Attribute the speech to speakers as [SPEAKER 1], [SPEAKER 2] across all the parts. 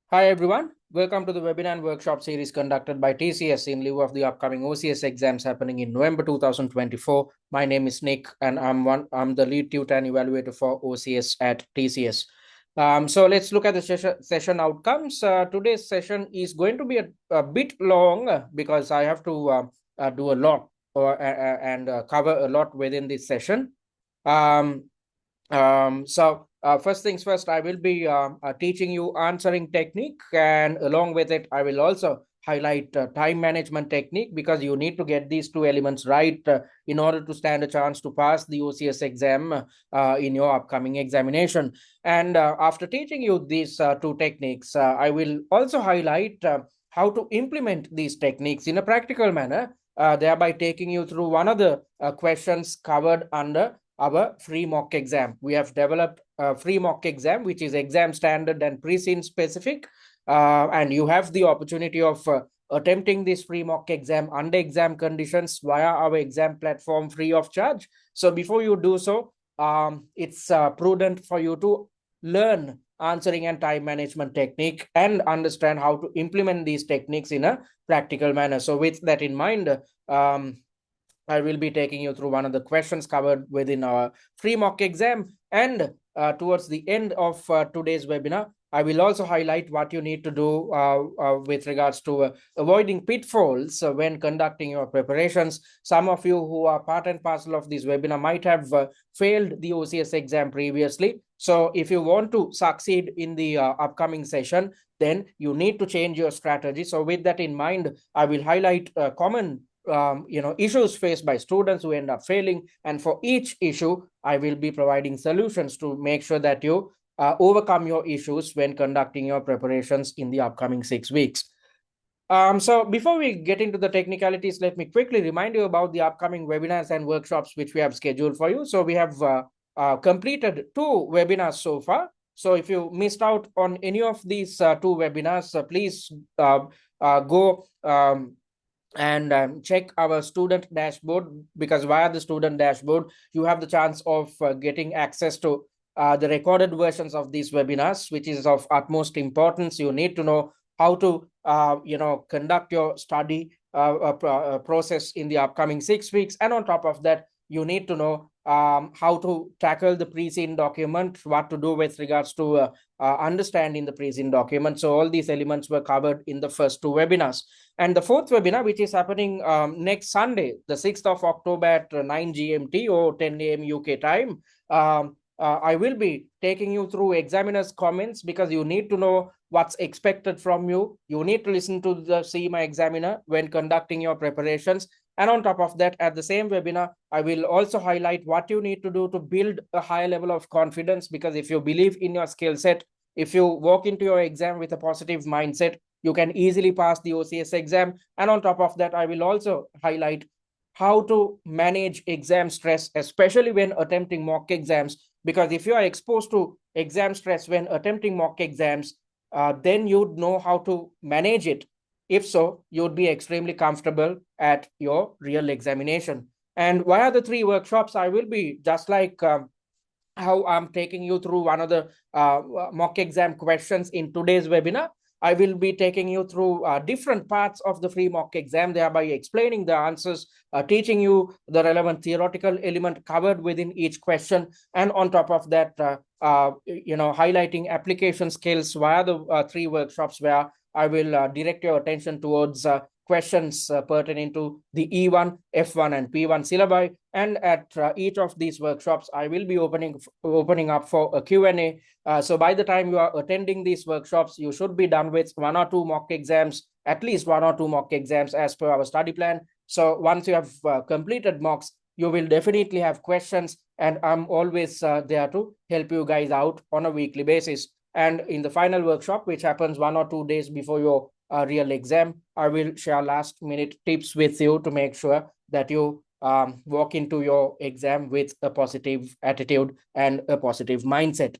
[SPEAKER 1] Hi everyone, welcome to the webinar and workshop series conducted by TCS in lieu of the upcoming OCS exams happening in November 2024. My name is Nick and I'm the lead tutor and evaluator for OCS at TCS. So let's look at the session outcomes. Today's session is going to be a bit long because I have to do a lot and cover a lot within this session. First things first, I will be teaching you answering technique, and along with it, I will also highlight time management technique because you need to get these two elements right in order to stand a chance to pass the OCS exam in your upcoming examination. And after teaching you these two techniques, I will also highlight how to implement these techniques in a practical manner, thereby taking you through one of the questions covered under our free mock exam. We have developed a free mock exam, which is exam standard and pre-scene specific. And you have the opportunity of attempting this free mock exam under exam conditions via our exam platform free of charge. So before you do so, it's prudent for you to learn answering and time management technique and understand how to implement these techniques in a practical manner. So with that in mind, I will be taking you through one of the questions covered within our free mock exam. And towards the end of today's webinar, I will also highlight what you need to do with regards to avoiding pitfalls when conducting your preparations. Some of you who are part and parcel of this webinar might have failed the OCS exam previously. So if you want to succeed in the upcoming session, then you need to change your strategy. So with that in mind, I will highlight common issues faced by students who end up failing, and for each issue I will be providing solutions to make sure that you overcome your issues when conducting your preparations in the upcoming 6 weeks. So before we get into the technicalities, let me quickly remind you about the upcoming webinars and workshops which we have scheduled for you. So we have completed 2 webinars so far. So if you missed out on any of these 2 webinars, please go and check our student dashboard, because via the student dashboard you have the chance of getting access to the recorded versions of these webinars, which is of utmost importance. You need to know how to conduct your study process in the upcoming 6 weeks, and on top of that you need to know how to tackle the pre-scene document, what to do with regards to understanding the pre-scene document. So all these elements were covered in the first 2 webinars. And the 4th webinar, which is happening next Sunday, the 6th of October at 9 GMT or 10 a.m. UK time, I will be taking you through examiners' comments, because you need to know what's expected from you. You need to listen to the CIMA examiner when conducting your preparations. And on top of that, at the same webinar, I will also highlight what you need to do to build a higher level of confidence, because if you believe in your skill set, if you walk into your exam with a positive mindset, you can easily pass the OCS exam. And on top of that, I will also highlight how to manage exam stress, especially when attempting mock exams. Because if you are exposed to exam stress when attempting mock exams, then you'd know how to manage it. If so, you'd be extremely comfortable at your real examination. And via the 3 workshops, I will be just like how I'm taking you through one of the mock exam questions in today's webinar. I will be taking you through different parts of the free mock exam, thereby explaining the answers, teaching you the relevant theoretical element covered within each question, and on top of that, highlighting application skills via the 3 workshops, where I will direct your attention towards questions pertaining to the E1, F1, and P1 syllabi. And at each of these workshops, I will be opening up for a Q&A. So by the time you are attending these workshops, you should be done with 1 or 2 mock exams, at least 1 or 2 mock exams as per our study plan. So once you have completed mocks, you will definitely have questions, and I'm always there to help you guys out on a weekly basis. And in the final workshop, which happens 1 or 2 days before your real exam, I will share last minute tips with you to make sure that you walk into your exam with a positive attitude and a positive mindset.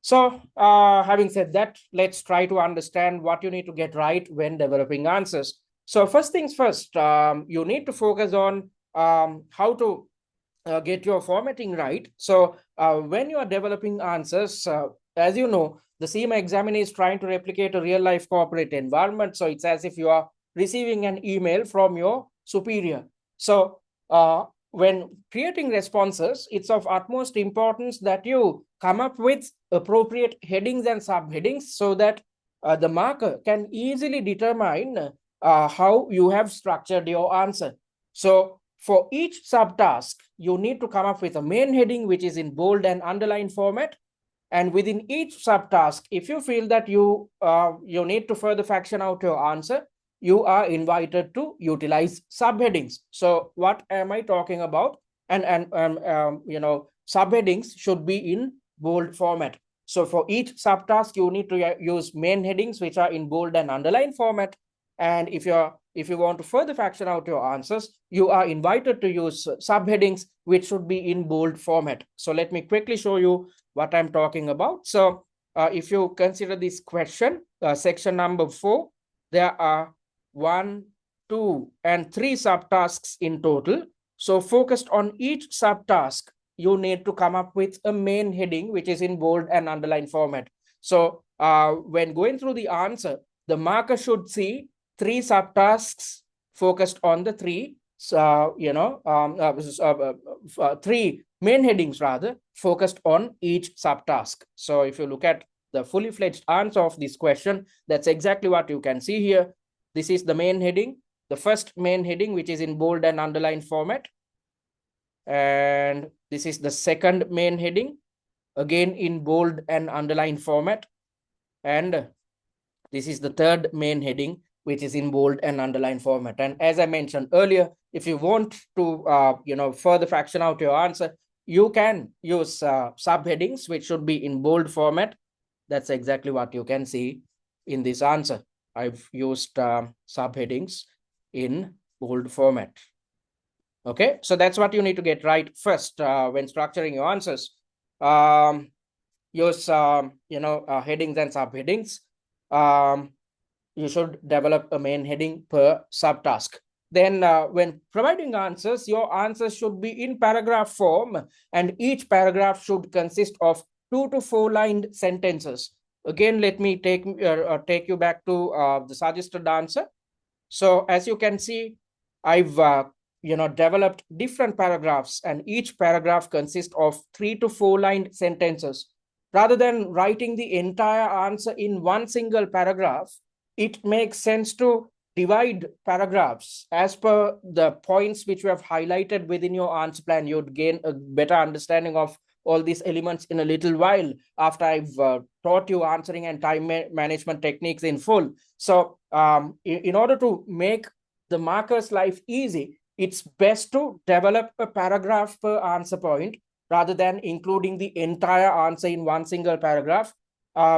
[SPEAKER 1] So having said that, let's try to understand what you need to get right when developing answers. So first things first, you need to focus on how to get your formatting right. So when you are developing answers, as you know, the CIMA examiner is trying to replicate a real-life corporate environment. So it's as if you are receiving an email from your superior. So when creating responses, it's of utmost importance that you come up with appropriate headings and subheadings so that the marker can easily determine how you have structured your answer. So for each subtask, you need to come up with a main heading, which is in bold and underlined format. And within each subtask, if you feel that you need to further fraction out your answer, you are invited to utilize subheadings. So what am I talking about? And subheadings should be in bold format. So for each subtask, you need to use main headings, which are in bold and underlined format. And if you want to further fraction out your answers, you are invited to use subheadings, which should be in bold format. So let me quickly show you what I'm talking about. So if you consider this question, section number 4, there are 1, 2, and 3 subtasks in total. So focused on each subtask, you need to come up with a main heading, which is in bold and underlined format. So when going through the answer, the marker should see 3 subtasks focused on the 3 3 main headings rather focused on each subtask. So if you look at the fully fledged answer of this question, that's exactly what you can see here. This is the main heading, the first main heading, which is in bold and underlined format. And this is the second main heading, again in bold and underlined format. And this is the third main heading, which is in bold and underlined format. And as I mentioned earlier, if you want to further fraction out your answer, you can use subheadings, which should be in bold format. That's exactly what you can see in this answer. I've used subheadings in bold format. Okay, so that's what you need to get right first when structuring your answers. Use headings and subheadings. You should develop a main heading per subtask. Then when providing answers, your answers should be in paragraph form, and each paragraph should consist of 2 to 4 lined sentences. Again, let me take you back to the suggested answer. So as you can see, I've developed different paragraphs, and each paragraph consists of 3 to 4 lined sentences. Rather than writing the entire answer in one single paragraph, it makes sense to divide paragraphs as per the points which you have highlighted within your answer plan. You'd gain a better understanding of all these elements in a little while after I've taught you answering and time management techniques in full. So in order to make the marker's life easy, it's best to develop a paragraph per answer point rather than including the entire answer in one single paragraph.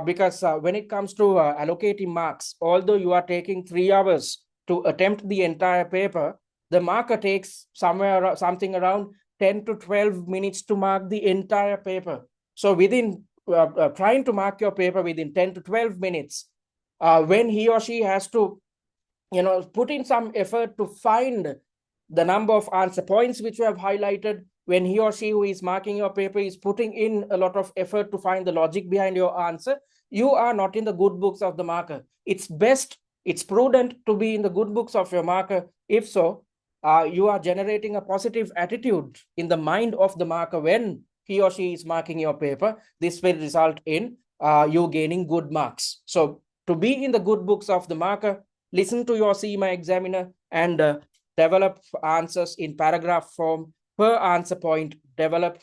[SPEAKER 1] Because when it comes to allocating marks, although you are taking 3 hours to attempt the entire paper, the marker takes something around 10 to 12 minutes to mark the entire paper. So within trying to mark your paper within 10 to 12 minutes, when he or she has to put in some effort to find the number of answer points which you have highlighted, when he or she who is marking your paper is putting in a lot of effort to find the logic behind your answer, you are not in the good books of the marker. It's prudent to be in the good books of your marker. If so, you are generating a positive attitude in the mind of the marker when he or she is marking your paper. This will result in you gaining good marks. So to be in the good books of the marker, listen to your CIMA examiner and develop answers in paragraph form. Per answer point, develop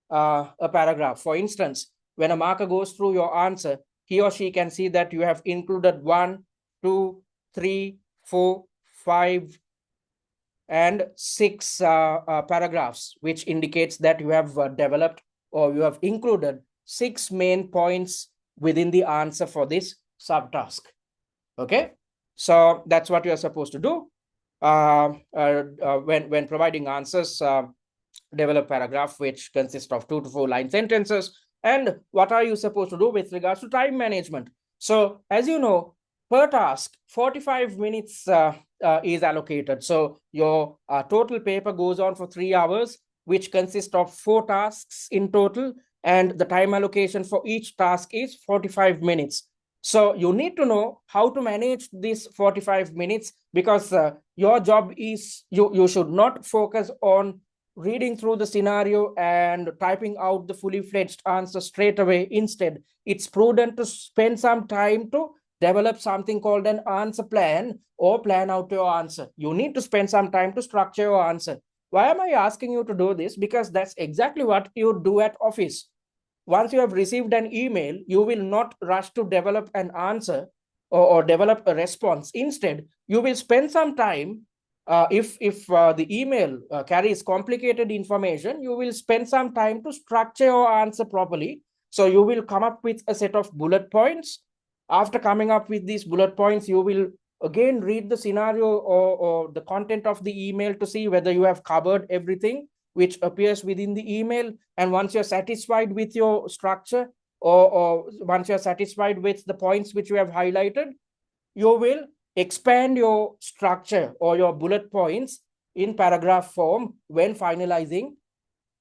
[SPEAKER 1] a paragraph. For instance, when a marker goes through your answer, he or she can see that you have included 1, 2, 3, 4, 5, and 6 paragraphs, which indicates that you have developed or you have included 6 main points within the answer for this subtask. Okay, so that's what you are supposed to do. When providing answers, develop paragraph which consists of 2 to 4 line sentences. And what are you supposed to do with regards to time management? So as you know, per task 45 minutes is allocated. So your total paper goes on for 3 hours. which consists of 4 tasks in total, and the time allocation for each task is 45 minutes. So you need to know how to manage this 45 minutes, because your job is, you should not focus on reading through the scenario and typing out the fully fledged answer straight away. Instead, it's prudent to spend some time to develop something called an answer plan or plan out your answer. You need to spend some time to structure your answer. Why am I asking you to do this? Because that's exactly what you do at office. Once you have received an email, you will not rush to develop an answer or develop a response. Instead, you will spend some time. If the email carries complicated information, you will spend some time to structure your answer properly. So you will come up with a set of bullet points. After coming up with these bullet points, you will again read the scenario or the content of the email to see whether you have covered everything which appears within the email. And once you're satisfied with your structure, or once you're satisfied with the points which you have highlighted, you will expand your structure or your bullet points in paragraph form when finalizing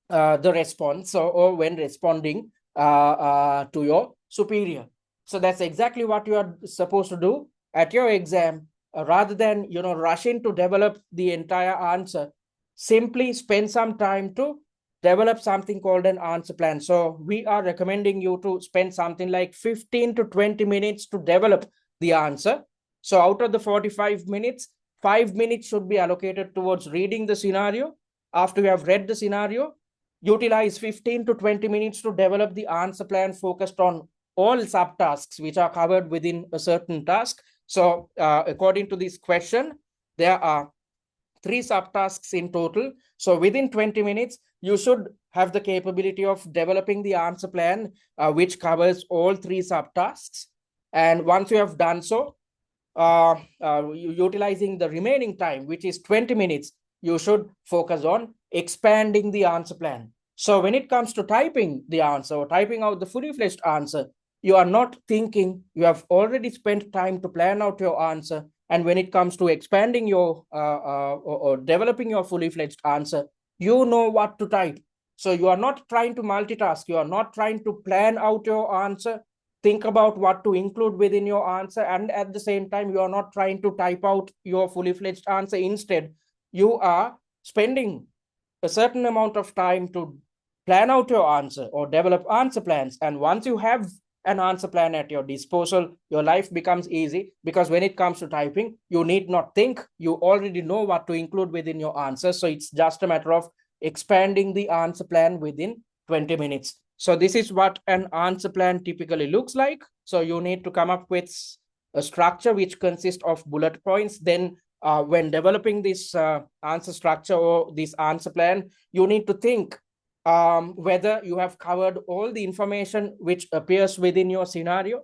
[SPEAKER 1] the response, or when responding to your superior. So that's exactly what you are supposed to do at your exam. Rather than rushing to develop the entire answer, simply spend some time to develop something called an answer plan. So we are recommending you to spend something like 15 to 20 minutes to develop the answer. So out of the 45 minutes, 5 minutes should be allocated towards reading the scenario. After you have read the scenario, utilize 15 to 20 minutes to develop the answer plan focused on all subtasks which are covered within a certain task. So according to this question, there are 3 subtasks in total. So within 20 minutes, you should have the capability of developing the answer plan, which covers all 3 subtasks. And once you have done so, utilizing the remaining time, which is 20 minutes, you should focus on expanding the answer plan. So when it comes to typing the answer or typing out the fully fledged answer, you are not thinking, you have already spent time to plan out your answer. And when it comes to expanding your or developing your fully fledged answer, you know what to type. So you are not trying to multitask. You are not trying to plan out your answer, think about what to include within your answer, and at the same time, you are not trying to type out your fully fledged answer. Instead, you are spending a certain amount of time to plan out your answer or develop answer plans. And once you have an answer plan at your disposal, your life becomes easy, because when it comes to typing, you need not think. You already know what to include within your answer. So it's just a matter of expanding the answer plan within 20 minutes. So this is what an answer plan typically looks like. So you need to come up with a structure which consists of bullet points. Then when developing this answer structure or this answer plan, you need to think whether you have covered all the information which appears within your scenario.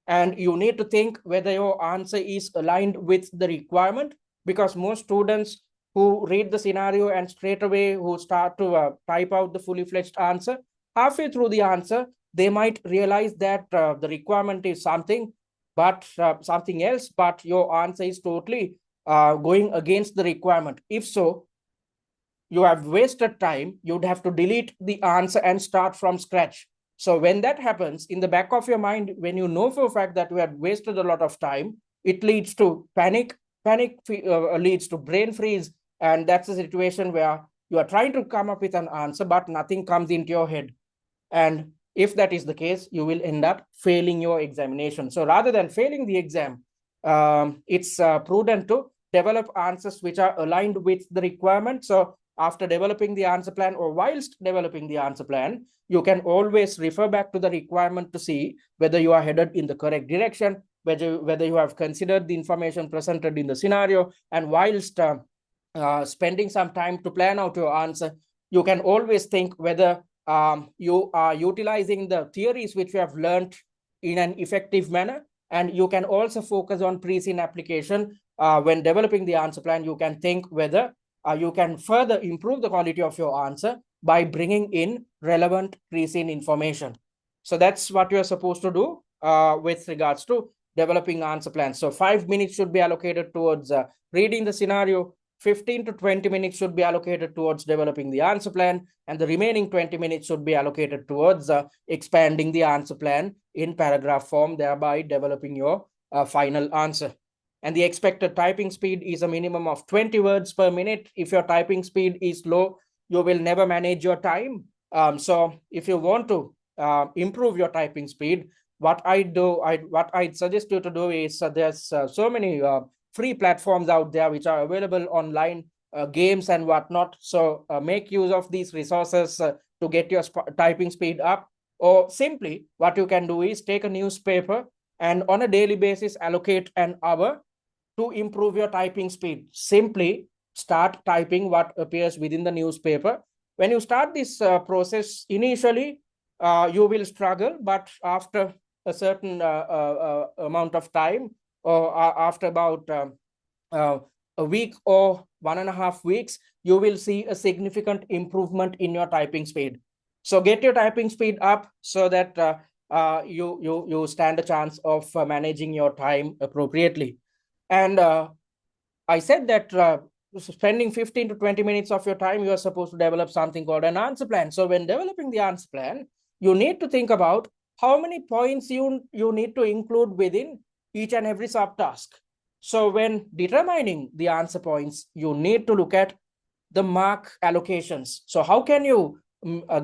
[SPEAKER 1] And you need to think whether your answer is aligned with the requirement, because most students who read the scenario and straight away who start to type out the fully fledged answer, halfway through the answer, they might realize that the requirement is something, but something else, but your answer is totally going against the requirement. If so, you have wasted time. You'd have to delete the answer and start from scratch. So when that happens, in the back of your mind, when you know for a fact that you had wasted a lot of time, it leads to panic. Panic leads to brain freeze. And that's a situation where you are trying to come up with an answer, but nothing comes into your head. And if that is the case, you will end up failing your examination. So rather than failing the exam, it's prudent to develop answers which are aligned with the requirement. So after developing the answer plan, or whilst developing the answer plan, you can always refer back to the requirement to see whether you are headed in the correct direction, whether you have considered the information presented in the scenario. And whilst spending some time to plan out your answer, you can always think whether you are utilizing the theories which you have learned in an effective manner. And you can also focus on pre-scene application. When developing the answer plan, you can think whether you can further improve the quality of your answer by bringing in relevant pre-scene information. So that's what you're supposed to do with regards to developing answer plans. So 5 minutes should be allocated towards reading the scenario, 15 to 20 minutes should be allocated towards developing the answer plan, and the remaining 20 minutes should be allocated towards expanding the answer plan in paragraph form, thereby developing your final answer. And the expected typing speed is a minimum of 20 words per minute. If your typing speed is low, you will never manage your time. So if you want to improve your typing speed, what I'd suggest you to do is there's so many free platforms out there which are available online, games and whatnot. So make use of these resources to get your typing speed up. Or simply what you can do is take a newspaper and on a daily basis allocate an hour to improve your typing speed. Simply start typing what appears within the newspaper. When you start this process, initially you will struggle, but after a certain amount of time, or after about a week or 1.5 weeks, you will see a significant improvement in your typing speed. So get your typing speed up so that you stand a chance of managing your time appropriately. And I said that spending 15 to 20 minutes of your time, you are supposed to develop something called an answer plan. So when developing the answer plan, you need to think about how many points you need to include within each and every subtask. So when determining the answer points, you need to look at the mark allocations. So how can you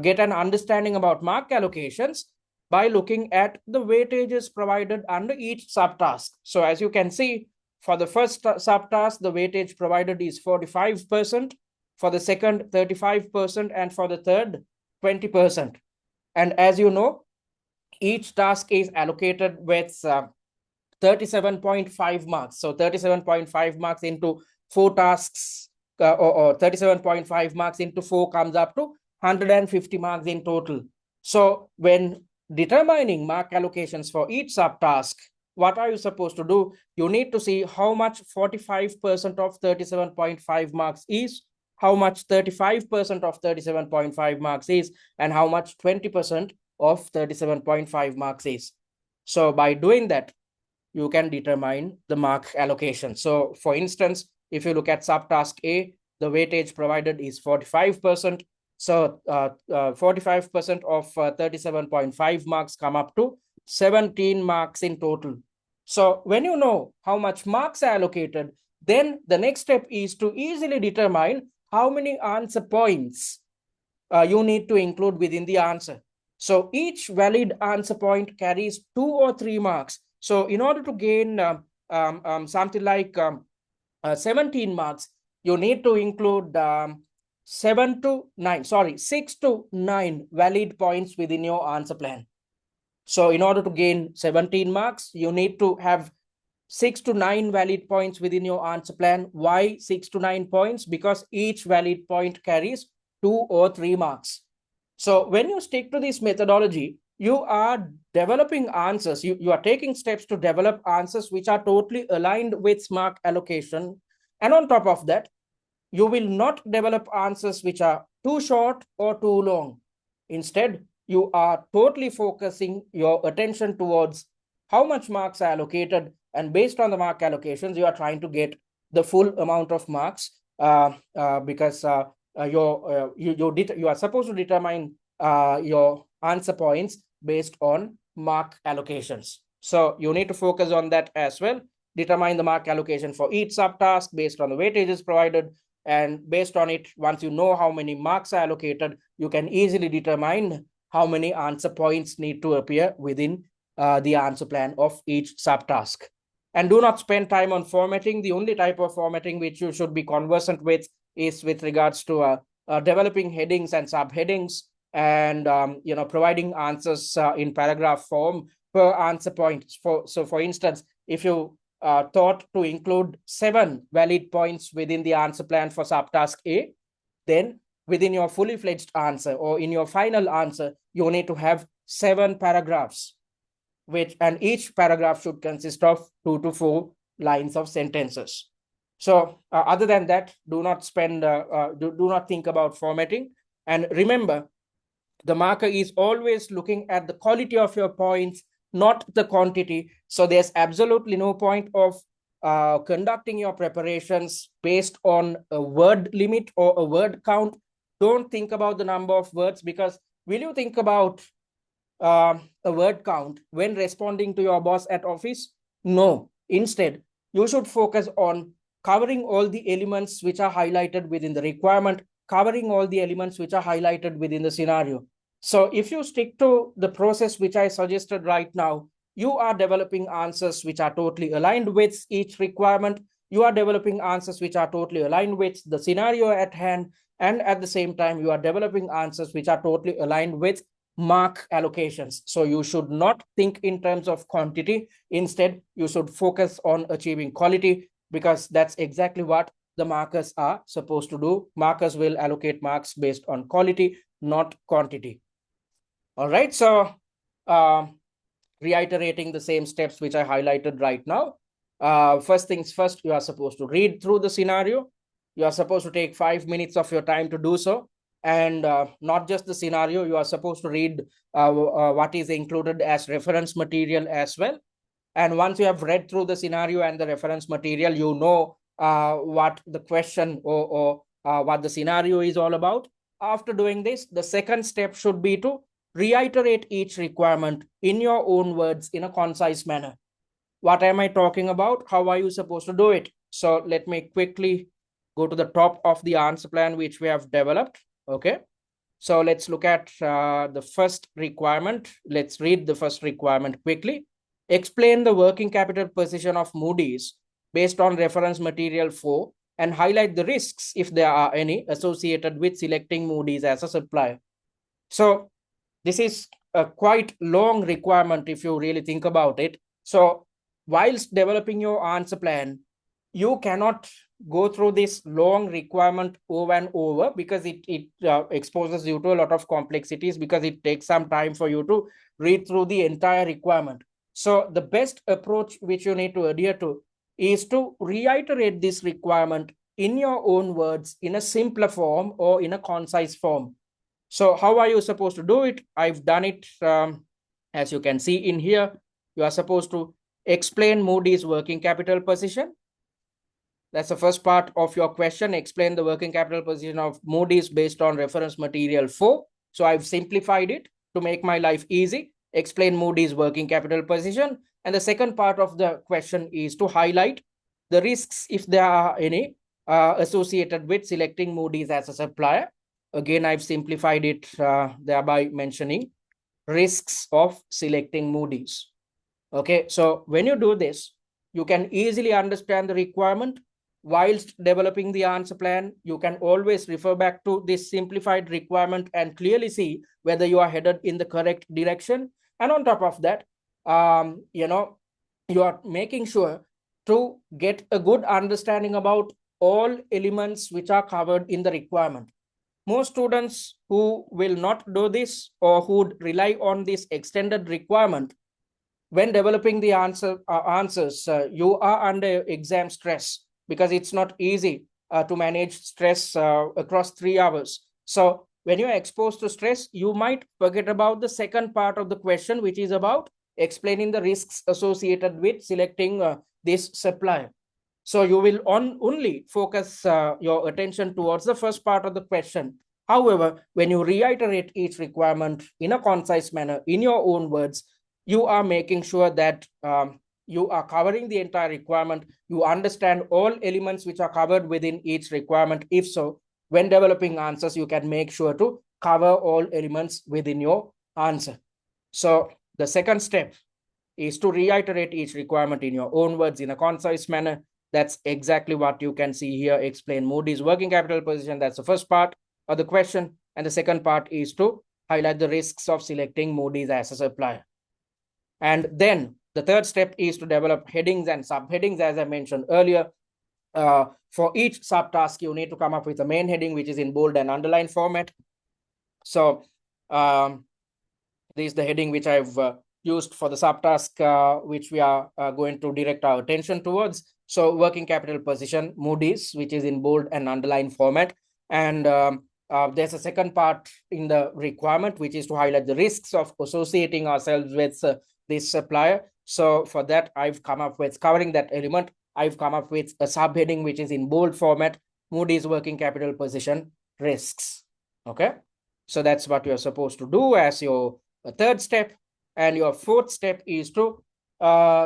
[SPEAKER 1] get an understanding about mark allocations? By looking at the weightages provided under each subtask. So as you can see, for the first subtask, the weightage provided is 45%, for the second 35%, and for the third 20%. And as you know, each task is allocated with 37.5 marks. So 37.5 marks into 4 tasks, or 37.5 marks into 4 comes up to 150 marks in total. So when determining mark allocations for each subtask, what are you supposed to do? You need to see how much 45% of 37.5 marks is, how much 35% of 37.5 marks is, and how much 20% of 37.5 marks is. So by doing that, you can determine the mark allocation. So for instance, if you look at subtask A, the weightage provided is 45%. So 45% of 37.5 marks come up to 17 marks in total. So when you know how much marks are allocated, then the next step is to easily determine how many answer points you need to include within the answer. So each valid answer point carries 2 or 3 marks. So in order to gain something like 17 marks, you need to include 6 to 9 valid points within your answer plan. So in order to gain 17 marks, you need to have 6 to 9 valid points within your answer plan. Why 6 to 9 points? Because each valid point carries 2 or 3 marks. So when you stick to this methodology, you are developing answers. You are taking steps to develop answers which are totally aligned with mark allocation. And on top of that, you will not develop answers which are too short or too long. Instead, you are totally focusing your attention towards how much marks are allocated, and based on the mark allocations, you are trying to get the full amount of marks because you are supposed to determine your answer points based on mark allocations. So you need to focus on that as well. Determine the mark allocation for each subtask based on the weightages provided, and based on it, once you know how many marks are allocated, you can easily determine how many answer points need to appear within the answer plan of each subtask. And do not spend time on formatting. The only type of formatting which you should be conversant with is with regards to developing headings and subheadings, and providing answers in paragraph form per answer point. So for instance, if you thought to include 7 valid points within the answer plan for subtask A, then within your fully fledged answer or in your final answer, you need to have 7 paragraphs, and each paragraph should consist of 2 to 4 lines of sentences. So other than that, do not think about formatting. And remember, the marker is always looking at the quality of your points, not the quantity. So there's absolutely no point of conducting your preparations based on a word limit or a word count. Don't think about the number of words, because will you think about a word count when responding to your boss at office? No. Instead, you should focus on covering all the elements which are highlighted within the requirement, covering all the elements which are highlighted within the scenario. So if you stick to the process which I suggested right now, you are developing answers which are totally aligned with each requirement. You are developing answers which are totally aligned with the scenario at hand. And at the same time, you are developing answers which are totally aligned with mark allocations. So you should not think in terms of quantity. Instead, you should focus on achieving quality, because that's exactly what the markers are supposed to do. Markers will allocate marks based on quality, not quantity. All right. So reiterating the same steps which I highlighted right now. First things first, you are supposed to read through the scenario. You are supposed to take 5 minutes of your time to do so. And not just the scenario, you are supposed to read what is included as reference material as well. And once you have read through the scenario and the reference material, you know what the question or what the scenario is all about. After doing this, the second step should be to reiterate each requirement in your own words in a concise manner. What am I talking about? How are you supposed to do it? So let me quickly go to the top of the answer plan which we have developed. Okay. So let's look at the first requirement. Let's read the first requirement quickly. Explain the working capital position of Moody's based on reference material 4 and highlight the risks, if there are any, associated with selecting Moody's as a supplier. So this is a quite long requirement if you really think about it. So whilst developing your answer plan, you cannot go through this long requirement over and over, because it exposes you to a lot of complexities, because it takes some time for you to read through the entire requirement. So the best approach which you need to adhere to is to reiterate this requirement in your own words in a simpler form or in a concise form. So how are you supposed to do it? I've done it. As you can see in here, you are supposed to explain Moody's working capital position. That's the first part of your question. Explain the working capital position of Moody's based on reference material 4. So I've simplified it to make my life easy. Explain Moody's working capital position. And the second part of the question is to highlight the risks, if there are any, associated with selecting Moody's as a supplier. Again, I've simplified it, thereby mentioning risks of selecting Moody's. Okay, so when you do this, you can easily understand the requirement. Whilst developing the answer plan, you can always refer back to this simplified requirement and clearly see whether you are headed in the correct direction. And on top of that, you are making sure to get a good understanding about all elements which are covered in the requirement. Most students who will not do this or who would rely on this extended requirement, when developing the answers, you are under exam stress, because it's not easy to manage stress across 3 hours. So when you're exposed to stress, you might forget about the second part of the question, which is about explaining the risks associated with selecting this supplier. So you will only focus your attention towards the first part of the question. However, when you reiterate each requirement in a concise manner, in your own words, you are making sure that you are covering the entire requirement. You understand all elements which are covered within each requirement. If so, when developing answers, you can make sure to cover all elements within your answer. So the second step is to reiterate each requirement in your own words in a concise manner. That's exactly what you can see here. Explain Moody's working capital position. That's the first part of the question. And the second part is to highlight the risks of selecting Moody's as a supplier. And then the third step is to develop headings and subheadings, as I mentioned earlier. For each subtask, you need to come up with a main heading, which is in bold and underline format. So this is the heading which I've used for the subtask, which we are going to direct our attention towards. So working capital position, Moody's, which is in bold and underline format. And there's a second part in the requirement, which is to highlight the risks of associating ourselves with this supplier. So for that, I've come up with covering that element I've come up with a subheading which is in bold format: Moody's working capital position risks. Okay, so that's what you're supposed to do as your third step. And your fourth step is to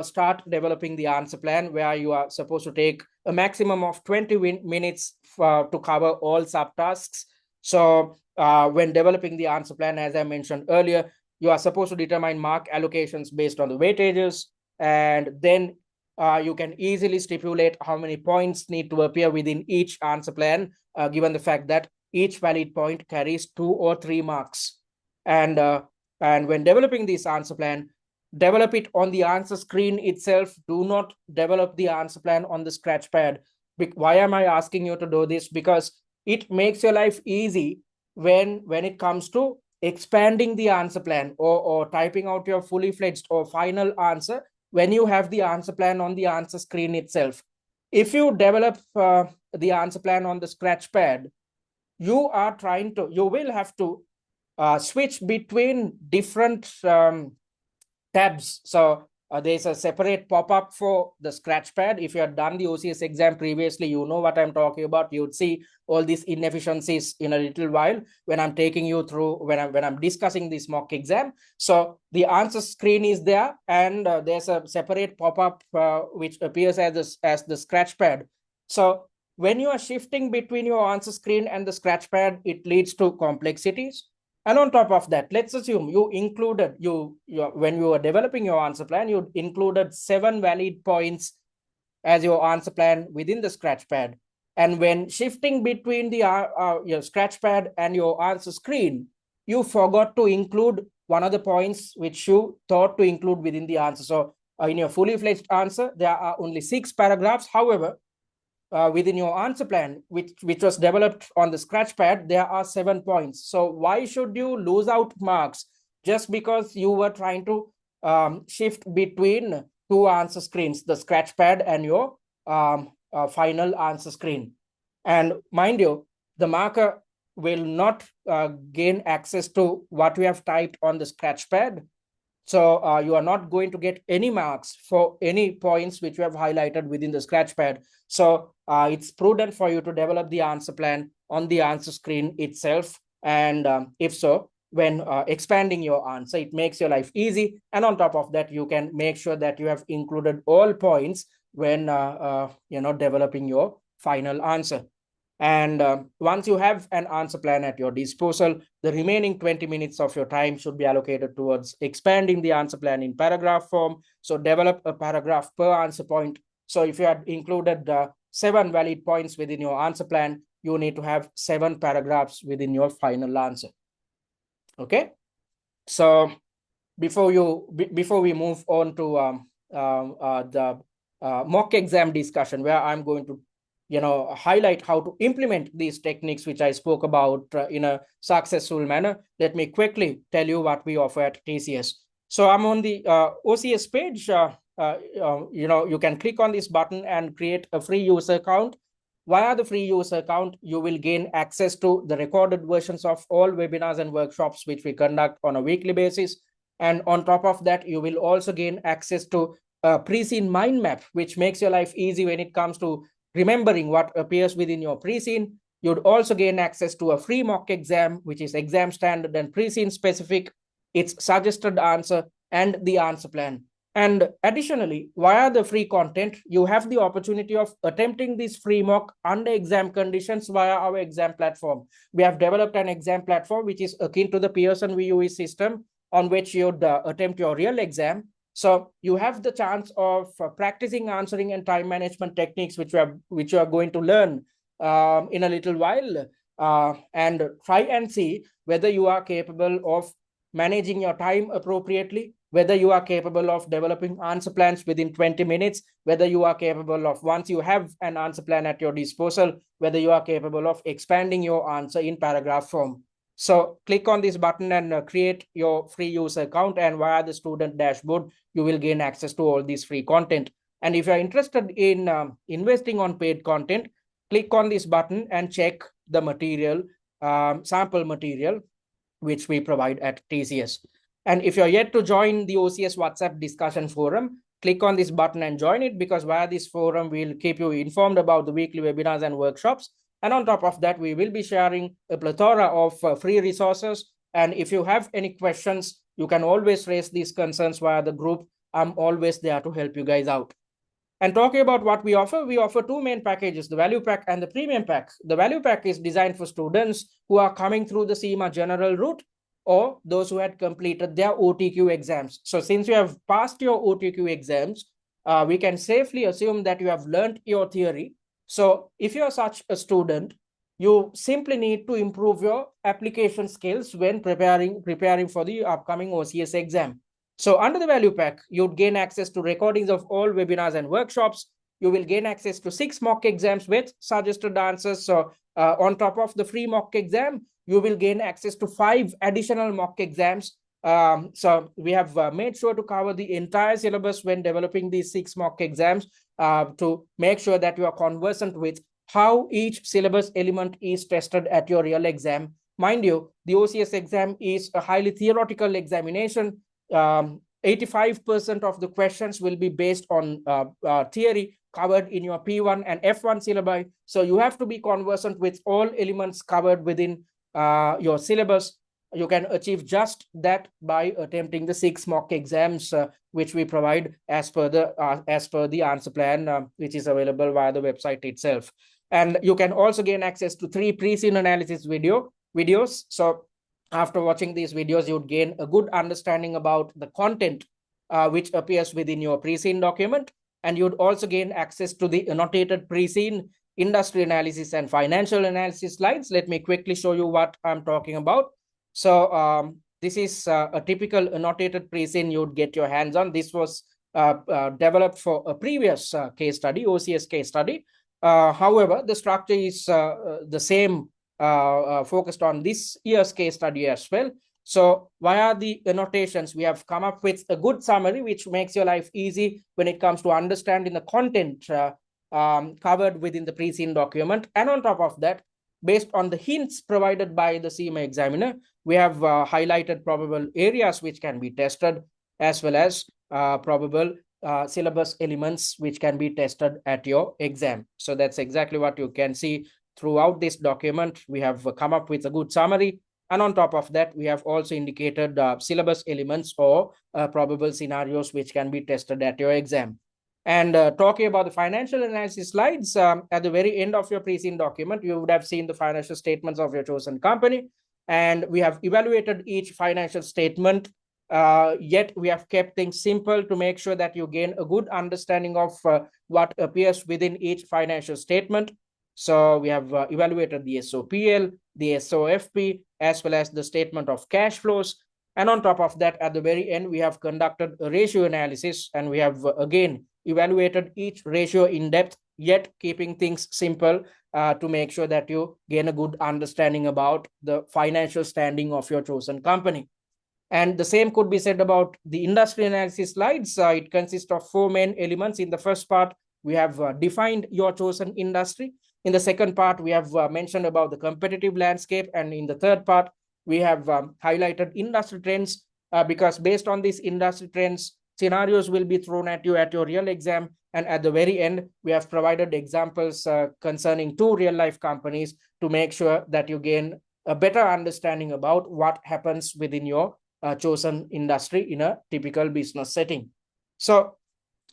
[SPEAKER 1] start developing the answer plan, where you are supposed to take a maximum of 20 minutes to cover all subtasks. So when developing the answer plan, as I mentioned earlier, you are supposed to determine mark allocations based on the weightages, and then you can easily stipulate how many points need to appear within each answer plan, given the fact that each valid point carries 2 or 3 marks. And when developing this answer plan, develop it on the answer screen itself. Do not develop the answer plan on the scratch pad. Why am I asking you to do this? Because it makes your life easy when it comes to expanding the answer plan, or typing out your fully fledged or final answer when you have the answer plan on the answer screen itself. If you develop the answer plan on the scratch pad, you will have to switch between different tabs. So there's a separate pop-up for the scratch pad. If you have done the OCS exam previously, you know what I'm talking about. You'd see all these inefficiencies in a little while when I'm taking you through, when I'm discussing this mock exam. So the answer screen is there, and there's a separate pop-up which appears as the scratch pad. So when you are shifting between your answer screen and the scratch pad, it leads to complexities. And on top of that, let's assume you included, when you were developing your answer plan, you included 7 valid points as your answer plan within the scratch pad. And when shifting between the your scratch pad and your answer screen, you forgot to include one of the points which you thought to include within the answer. So in your fully fledged answer, there are only 6 paragraphs. However, within your answer plan, which was developed on the scratch pad, there are 7 points. So why should you lose out marks just because you were trying to shift between 2 answer screens, the scratch pad and your final answer screen? And mind you, the marker will not gain access to what you have typed on the scratch pad. So you are not going to get any marks for any points which you have highlighted within the scratch pad. So it's prudent for you to develop the answer plan on the answer screen itself. And if so, when expanding your answer, it makes your life easy. And on top of that, you can make sure that you have included all points when developing your final answer. And once you have an answer plan at your disposal, the remaining 20 minutes of your time should be allocated towards expanding the answer plan in paragraph form. So develop a paragraph per answer point. So if you had included 7 valid points within your answer plan, you need to have 7 paragraphs within your final answer. Okay. So before we move on to the mock exam discussion, where I'm going to highlight how to implement these techniques which I spoke about in a successful manner, let me quickly tell you what we offer at TCS. So I'm on the OCS page. You can click on this button and create a free user account. Via the free user account, you will gain access to the recorded versions of all webinars and workshops which we conduct on a weekly basis. And on top of that, you will also gain access to a pre-scene mind map, which makes your life easy when it comes to remembering what appears within your pre-scene. You'd also gain access to a free mock exam, which is exam standard and pre-scene specific, its suggested answer, and the answer plan. And additionally, via the free content, you have the opportunity of attempting this free mock under exam conditions via our exam platform. We have developed an exam platform which is akin to the Pearson VUE system, on which you'd attempt your real exam. So you have the chance of practicing answering and time management techniques, which you are going to learn in a little while, and try and see whether you are capable of managing your time appropriately, whether you are capable of developing answer plans within 20 minutes, whether you are capable of, once you have an answer plan at your disposal, whether you are capable of expanding your answer in paragraph form. So click on this button and create your free user account, and via the student dashboard, you will gain access to all this free content. And if you're interested in investing on paid content, click on this button and check the material, sample material, which we provide at TCS. And if you're yet to join the OCS WhatsApp discussion forum, click on this button and join it, because via this forum, we'll keep you informed about the weekly webinars and workshops. And on top of that, we will be sharing a plethora of free resources. And if you have any questions, you can always raise these concerns via the group. I'm always there to help you guys out. And talking about what we offer two main packages, the value pack and the premium pack. The value pack is designed for students who are coming through the CIMA general route, or those who had completed their OTQ exams. So since you have passed your OTQ exams, we can safely assume that you have learned your theory. So if you're such a student, you simply need to improve your application skills when preparing for the upcoming OCS exam. So under the value pack, you'd gain access to recordings of all webinars and workshops. You will gain access to 6 mock exams with suggested answers. So on top of the free mock exam, you will gain access to 5 additional mock exams. So we have made sure to cover the entire syllabus when developing these 6 mock exams to make sure that you are conversant with how each syllabus element is tested at your real exam. Mind you, the OCS exam is a highly theoretical examination. 85% of the questions will be based on theory covered in your P1 and F1 syllabi. So you have to be conversant with all elements covered within your syllabus. You can achieve just that by attempting the 6 mock exams, which we provide as per the answer plan, which is available via the website itself. And you can also gain access to 3 pre-scene analysis videos. So after watching these videos, you'd gain a good understanding about the content which appears within your pre-scene document. And you'd also gain access to the annotated pre-scene industry analysis and financial analysis slides. Let me quickly show you what I'm talking about. So this is a typical annotated pre-scene you'd get your hands on. This was developed for a previous case study, OCS case study. However, the structure is the same, focused on this year's case study as well. So via the annotations, we have come up with a good summary, which makes your life easy when it comes to understanding the content covered within the pre-scene document. And on top of that, based on the hints provided by the CIMA examiner, we have highlighted probable areas which can be tested, as well as probable syllabus elements which can be tested at your exam. So that's exactly what you can see throughout this document. We have come up with a good summary. And on top of that, we have also indicated syllabus elements or probable scenarios which can be tested at your exam. And talking about the financial analysis slides, at the very end of your pre-scene document, you would have seen the financial statements of your chosen company. And we have evaluated each financial statement, yet we have kept things simple to make sure that you gain a good understanding of what appears within each financial statement. So we have evaluated the SOPL, the SOFP, as well as the statement of cash flows. And on top of that, at the very end, we have conducted a ratio analysis, and we have again evaluated each ratio in depth, yet keeping things simple to make sure that you gain a good understanding about the financial standing of your chosen company. And the same could be said about the industry analysis slides. It consists of 4 main elements. In the first part, we have defined your chosen industry. In the second part, we have mentioned about the competitive landscape. And in the third part, we have highlighted industry trends, because based on these industry trends, scenarios will be thrown at you at your real exam. And at the very end, we have provided examples concerning 2 real-life companies to make sure that you gain a better understanding about what happens within your chosen industry in a typical business setting. So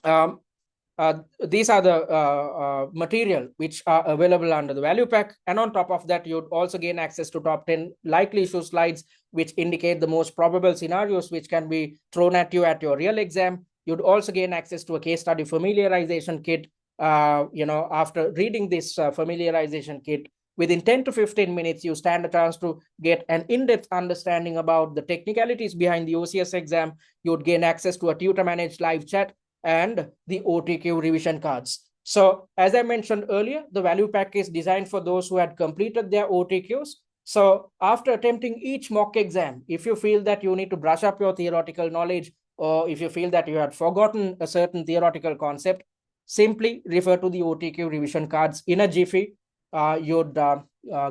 [SPEAKER 1] these are the material which are available under the value pack. And on top of that, you'd also gain access to top 10 likely issue slides, which indicate the most probable scenarios which can be thrown at you at your real exam. You'd also gain access to a case study familiarization kit. After reading this familiarization kit, within 10 to 15 minutes, you stand a chance to get an in-depth understanding about the technicalities behind the OCS exam. You'd gain access to a tutor-managed live chat and the OTQ revision cards. So as I mentioned earlier, the value pack is designed for those who had completed their OTQs. So after attempting each mock exam, if you feel that you need to brush up your theoretical knowledge, or if you feel that you had forgotten a certain theoretical concept, simply refer to the OTQ revision cards in a jiffy. You'd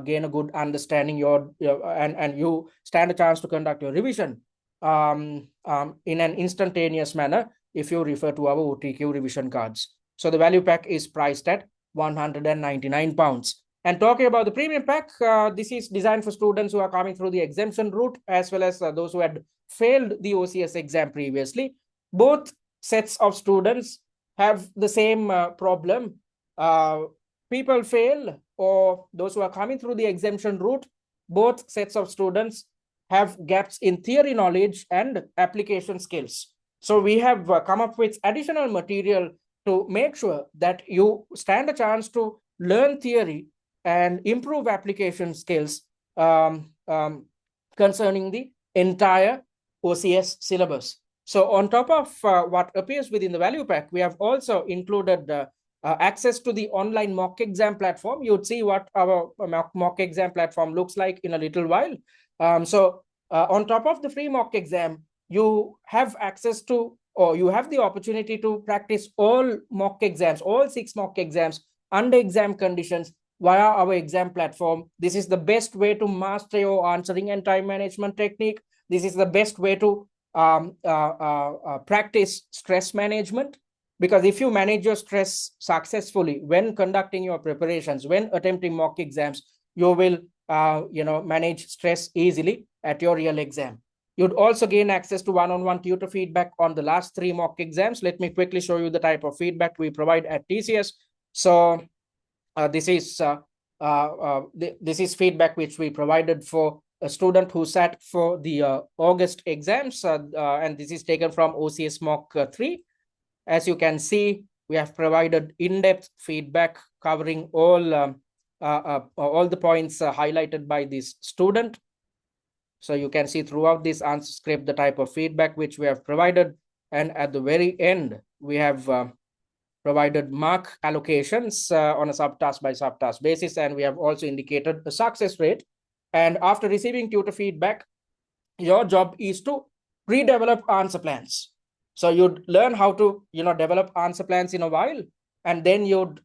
[SPEAKER 1] gain a good understanding and you stand a chance to conduct your revision in an instantaneous manner. if you refer to our OTQ revision cards. So the value pack is priced at £199. And talking about the premium pack, this is designed for students who are coming through the exemption route, as well as those who had failed the OCS exam previously. Both sets of students have the same problem. People fail, or those who are coming through the exemption route, both sets of students have gaps in theory knowledge and application skills. So we have come up with additional material to make sure that you stand a chance to learn theory and improve application skills concerning the entire OCS syllabus. So on top of what appears within the value pack, we have also included access to the online mock exam platform. You'd see what our mock exam platform looks like in a little while. So on top of the free mock exam, you have access to, or you have the opportunity to practice all mock exams, all 6 mock exams under exam conditions via our exam platform. This is the best way to master your answering and time management technique. This is the best way to practice stress management, because if you manage your stress successfully when conducting your preparations, when attempting mock exams, you will manage stress easily at your real exam. You'd also gain access to one-on-one tutor feedback on the last 3 mock exams. Let me quickly show you the type of feedback we provide at TCS. So this is feedback which we provided for a student who sat for the August exams, and this is taken from OCS Mock 3. As you can see, we have provided in-depth feedback covering all the points highlighted by this student. So you can see throughout this answer script the type of feedback which we have provided, and at the very end we have provided mark allocations on a subtask by subtask basis, and we have also indicated a success rate. And after receiving tutor feedback, your job is to redevelop answer plans. So you'd learn how to develop answer plans in a while, and then you'd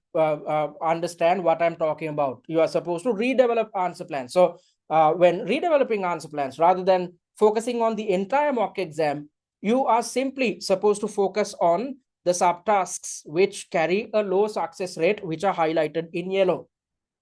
[SPEAKER 1] understand what I'm talking about. You are supposed to redevelop answer plans. So when redeveloping answer plans, rather than focusing on the entire mock exam, you are simply supposed to focus on the subtasks which carry a low success rate, which are highlighted in yellow.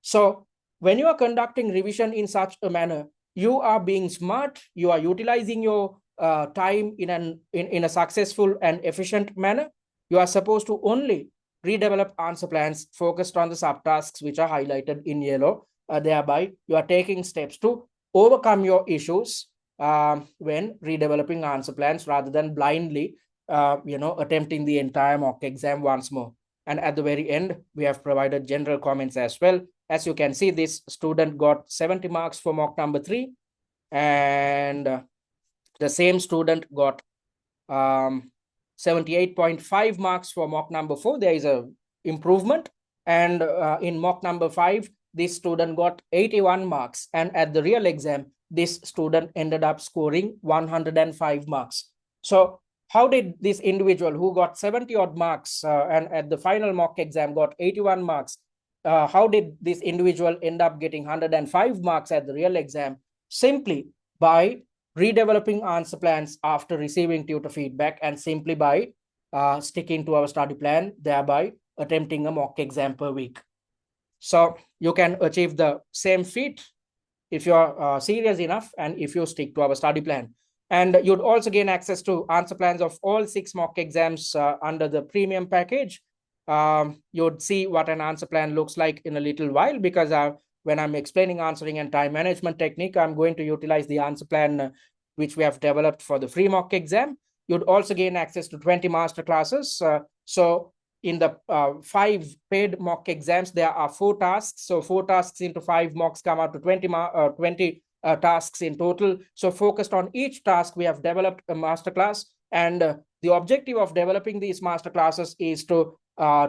[SPEAKER 1] So when you are conducting revision in such a manner, you are being smart, you are utilizing your time in a successful and efficient manner. You are supposed to only redevelop answer plans focused on the subtasks which are highlighted in yellow. Thereby, you are taking steps to overcome your issues when redeveloping answer plans, rather than blindly attempting the entire mock exam once more. And at the very end, we have provided general comments as well. As you can see, this student got 70 marks for mock number 3, and the same student got 78.5 marks for mock number 4. There is a improvement. And in mock number 5, this student got 81 marks. And at the real exam, this student ended up scoring 105 marks. So how did this individual who got 70 odd marks and at the final mock exam got 81 marks, how did this individual end up getting 105 marks at the real exam? Simply by redeveloping answer plans after receiving tutor feedback, and simply by sticking to our study plan, thereby attempting a mock exam per week. So you can achieve the same feat if you're serious enough and if you stick to our study plan. And you'd also gain access to answer plans of all 6 mock exams under the premium package. You'd see what an answer plan looks like in a little while, because when I'm explaining answering and time management technique, I'm going to utilize the answer plan which we have developed for the free mock exam. You'd also gain access to 20 master classes. So in the 5 paid mock exams, there are 4 tasks. So 4 tasks into 5 mocks come out to 20 tasks in total. So focused on each task, we have developed a masterclass. And the objective of developing these masterclasses is to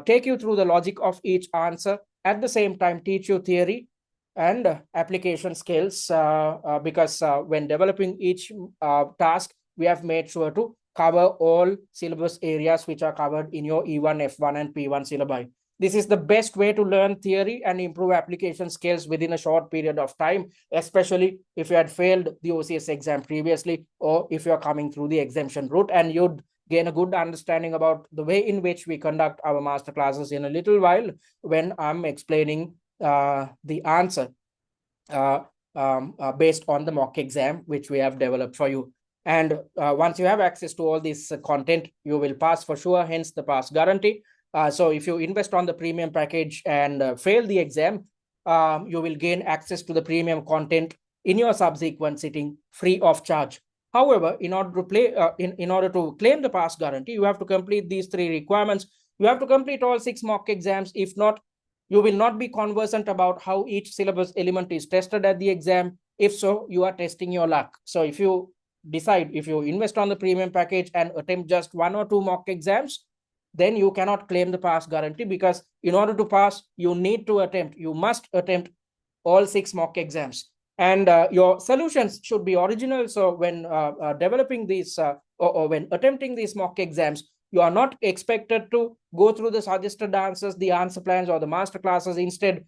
[SPEAKER 1] take you through the logic of each answer, at the same time teach you theory and application skills, because when developing each task, we have made sure to cover all syllabus areas which are covered in your E1, F1 and P1 syllabi. This is the best way to learn theory and improve application skills within a short period of time, especially if you had failed the OCS exam previously, or if you're coming through the exemption route and you'd gain a good understanding about the way in which we conduct our master classes in a little while when I'm explaining the answer based on the mock exam which we have developed for you. And once you have access to all this content, you will pass for sure, hence the pass guarantee. So if you invest on the premium package and fail the exam, you will gain access to the premium content in your subsequent sitting free of charge. However, in order to in order to claim the pass guarantee, you have to complete these 3 requirements. You have to complete all 6 mock exams. If not, you will not be conversant about how each syllabus element is tested at the exam. If so, you are testing your luck. So if you decide, if you invest on the premium package and attempt just 1 or 2 mock exams, then you cannot claim the pass guarantee, because in order to pass, you must attempt all 6 mock exams. And your solutions should be original. So when developing these or when attempting these mock exams, you are not expected to go through the suggested answers, the answer plans, or the master classes. Instead,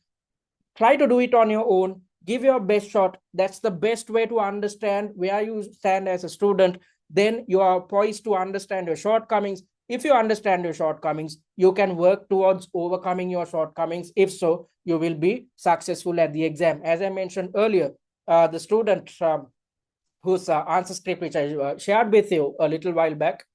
[SPEAKER 1] try to do it on your own. Give your best shot. That's the best way to understand where you stand as a student. Then you are poised to understand your shortcomings. If you understand your shortcomings, you can work towards overcoming your shortcomings. If so, you will be successful at the exam. As I mentioned earlier, the student whose answer script, which I shared with you a little while back,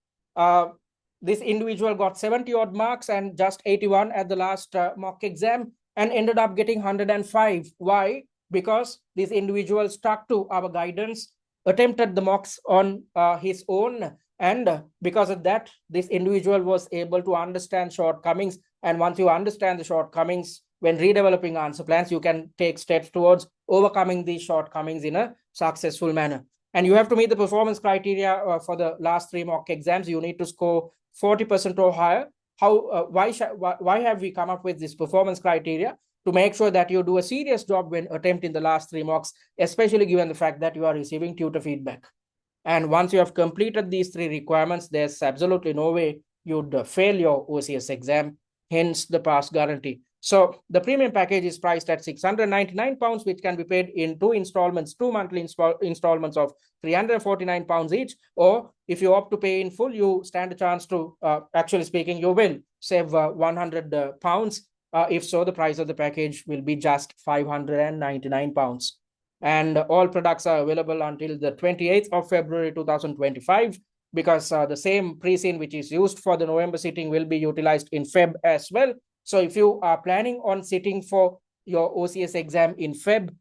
[SPEAKER 1] this individual got 70 odd marks and just 81 at the last mock exam, and ended up getting 105. Why? Because this individual stuck to our guidance, attempted the mocks on his own, and because of that, this individual was able to understand shortcomings. And once you understand the shortcomings, when redeveloping answer plans, you can take steps towards overcoming these shortcomings in a successful manner. And you have to meet the performance criteria for the last 3 mock exams. You need to score 40% or higher. Why have we come up with this performance criteria? To make sure that you do a serious job when attempting the last 3 mocks, especially given the fact that you are receiving tutor feedback. And once you have completed these 3 requirements, there's absolutely no way you'd fail your OCS exam, hence the pass guarantee. So the premium package is priced at £699, which can be paid in 2 installments, 2 monthly installments of £349 each. Or if you opt to pay in full, you stand a chance to, actually speaking, you will save £100. If so, the price of the package will be just £599. And all products are available until the 28th of February 2025, because the same pre-scene which is used for the November sitting will be utilized in Feb as well. So if you are planning on sitting for your OCS exam in Feb,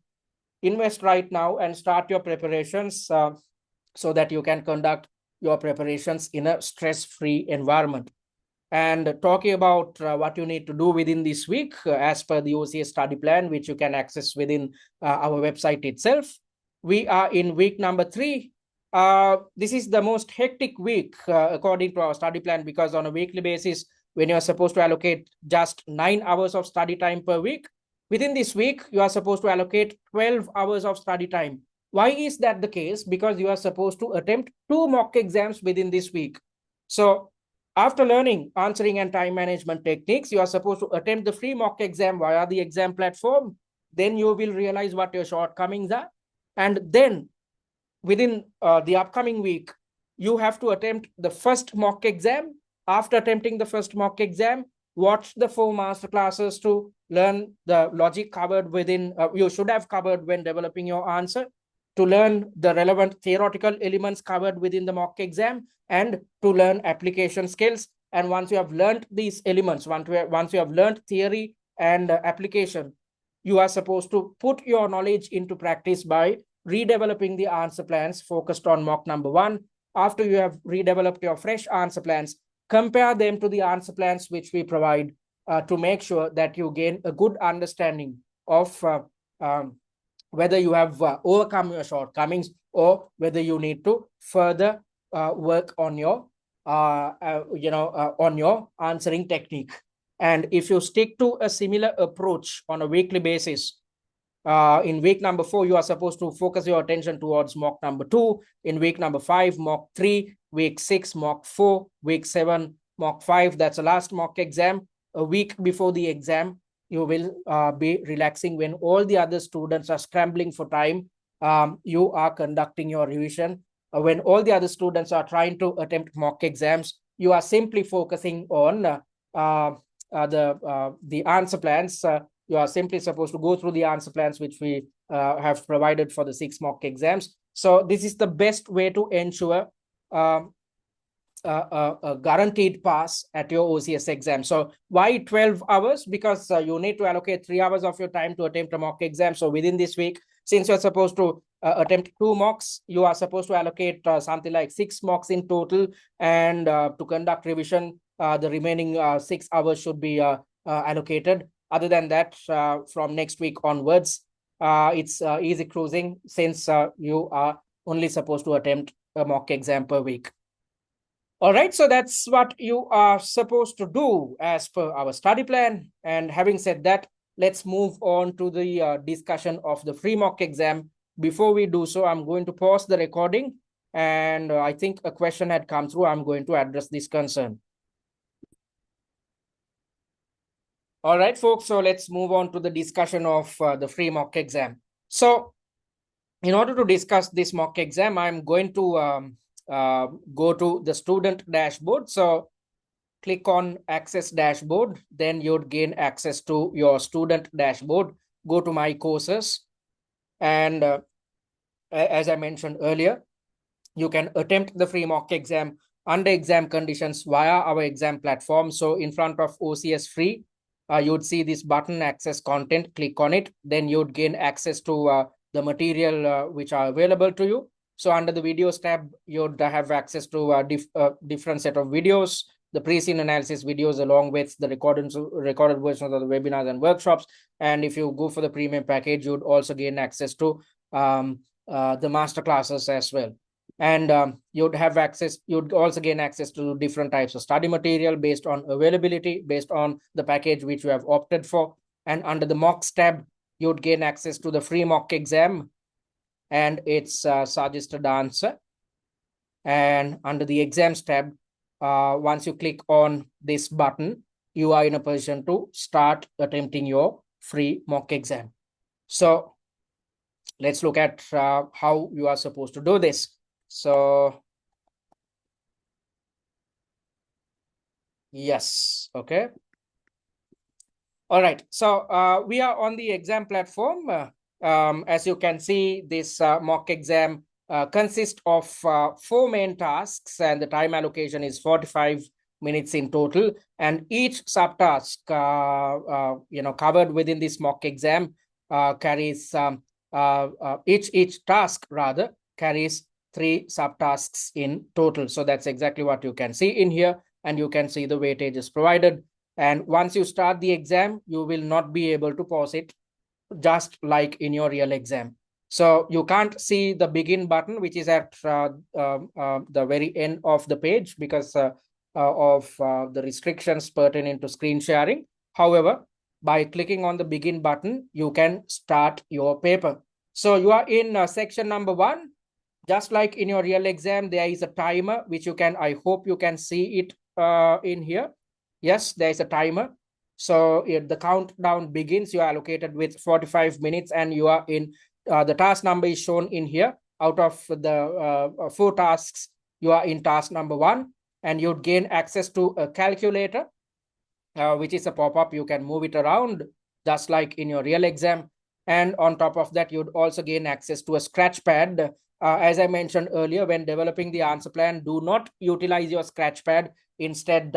[SPEAKER 1] invest right now and start your preparations so that you can conduct your preparations in a stress-free environment. And talking about what you need to do within this week, as per the OCS study plan, which you can access within our website itself. We are in week number 3. This is the most hectic week according to our study plan, because on a weekly basis, when you are supposed to allocate just 9 hours of study time per week, within this week, you are supposed to allocate 12 hours of study time. Why is that the case? Because you are supposed to attempt 2 mock exams within this week. So after learning answering and time management techniques, you are supposed to attempt the free mock exam via the exam platform. Then you will realize what your shortcomings are. And then within the upcoming week, you have to attempt the first mock exam. After attempting the first mock exam, watch the 4 master classes to learn the logic covered within, you should have covered when developing your answer, to learn the relevant theoretical elements covered within the mock exam, and to learn application skills. And once you have learned these elements, once you have learned theory and application, you are supposed to put your knowledge into practice by redeveloping the answer plans focused on mock number 1. After you have redeveloped your fresh answer plans, compare them to the answer plans which we provide to make sure that you gain a good understanding of whether you have overcome your shortcomings, or whether you need to further work on your on your answering technique. And if you stick to a similar approach on a weekly basis, in week number 4, you are supposed to focus your attention towards mock number 2. In week number 5, mock 3. Week 6, mock 4. Week 7, mock 5. That's the last mock exam. A week before the exam, you will be relaxing. When all the other students are scrambling for time, you are conducting your revision. when all the other students are trying to attempt mock exams, you are simply focusing on the answer plans. You are simply supposed to go through the answer plans which we have provided for the 6 mock exams. So this is the best way to ensure a guaranteed pass at your OCS exam. So why 12 hours? Because you need to allocate 3 hours of your time to attempt a mock exam. So within this week, since you're supposed to attempt 2 mocks, you are supposed to allocate something like 6 mocks in total. And to conduct revision, the remaining 6 hours should be allocated. Other than that, from next week onwards, it's easy cruising, since you are only supposed to attempt a mock exam per week. All right, so that's what you are supposed to do as per our study plan. And having said that, let's move on to the discussion of the free mock exam. Before we do so, I'm going to pause the recording, and I think a question had come through. I'm going to address this concern. All right, folks, so let's move on to the discussion of the free mock exam. So in order to discuss this mock exam, I'm going to go to the student dashboard. So click on access dashboard, then you'd gain access to your student dashboard. Go to my courses, and as I mentioned earlier, you can attempt the free mock exam under exam conditions via our exam platform. So in front of OCS free, you'd see this button, access content. Click on it, then you'd gain access to the material which are available to you. So under the videos tab, you'd have access to different set of videos, the pre-scene analysis videos, along with the recorded versions of the webinars and workshops. And if you go for the premium package, you'd also gain access to the master classes as well. And you'd also gain access to different types of study material based on availability, based on the package which you have opted for. And under the mocks tab, you'd gain access to the free mock exam and its suggested answer. And under the exams tab, once you click on this button, you are in a position to start attempting your free mock exam. So let's look at how you are supposed to do this. So yes, okay. All right, so we are on the exam platform. As you can see, this mock exam consists of 4 main tasks, and the time allocation is 45 minutes in total. And each subtask, covered within this mock exam carries each task rather carries 3 subtasks in total. So that's exactly what you can see in here, and you can see the weightage is provided. And once you start the exam, you will not be able to pause it, just like in your real exam. So you can't see the begin button, which is at the very end of the page because of the restrictions pertaining to screen sharing. However, by clicking on the begin button, you can start your paper. So you are in section number 1. Just like in your real exam, there is a timer, which I hope you can see it in here. Yes, there is a timer. So if the countdown begins, you are allocated with 45 minutes, and you are in the task number is shown in here. Out of the 4 tasks, you are in task number 1, and you'd gain access to a calculator, which is a pop-up. You can move it around just like in your real exam. And on top of that, you'd also gain access to a scratch pad. As I mentioned earlier, when developing the answer plan, do not utilize your scratch pad. Instead,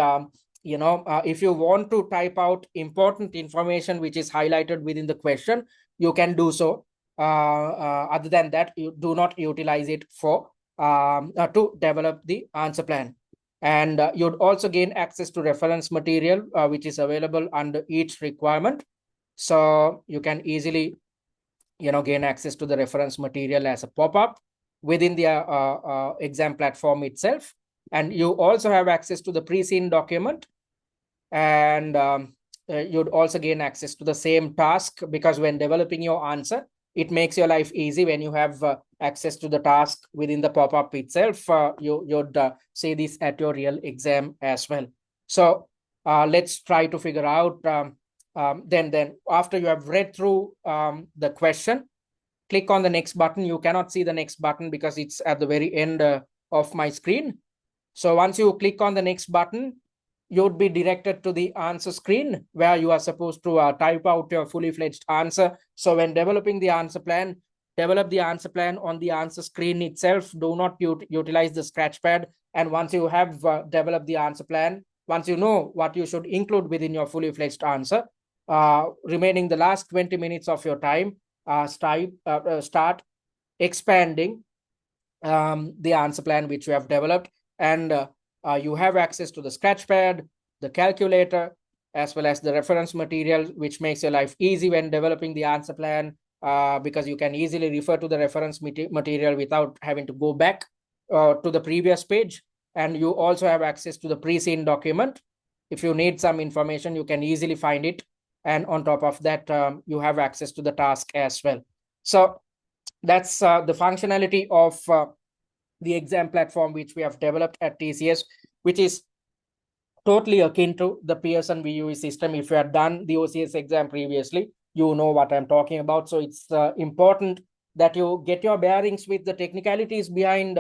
[SPEAKER 1] if you want to type out important information which is highlighted within the question, you can do so. Other than that, you do not utilize it for to develop the answer plan. And you'd also gain access to reference material, which is available under each requirement. So you can easily, gain access to the reference material as a pop-up within the exam platform itself. And you also have access to the pre-seen document, and you'd also gain access to the same task, because when developing your answer, it makes your life easy when you have access to the task within the pop-up itself. You'd see this at your real exam as well. So let's try to figure out then after you have read through the question, click on the next button. You cannot see the next button because it's at the very end of my screen. So once you click on the next button, you would be directed to the answer screen where you are supposed to type out your fully fledged answer. So when developing the answer plan, develop the answer plan on the answer screen itself. Do not utilize the scratchpad. And once you have developed the answer plan, once you know what you should include within your fully fledged answer, remaining the last 20 minutes of your time, start expanding the answer plan which you have developed, and you have access to the scratchpad, the calculator, as well as the reference material, which makes your life easy when developing the answer plan, because you can easily refer to the reference material without having to go back to the previous page. And you also have access to the pre-seen document. If you need some information, you can easily find it. And on top of that, you have access to the task as well. So that's the functionality of the exam platform which we have developed at TCS, which is totally akin to the Pearson VUE system. If you have done the OCS exam previously, you know what I'm talking about. So it's important that you get your bearings with the technicalities behind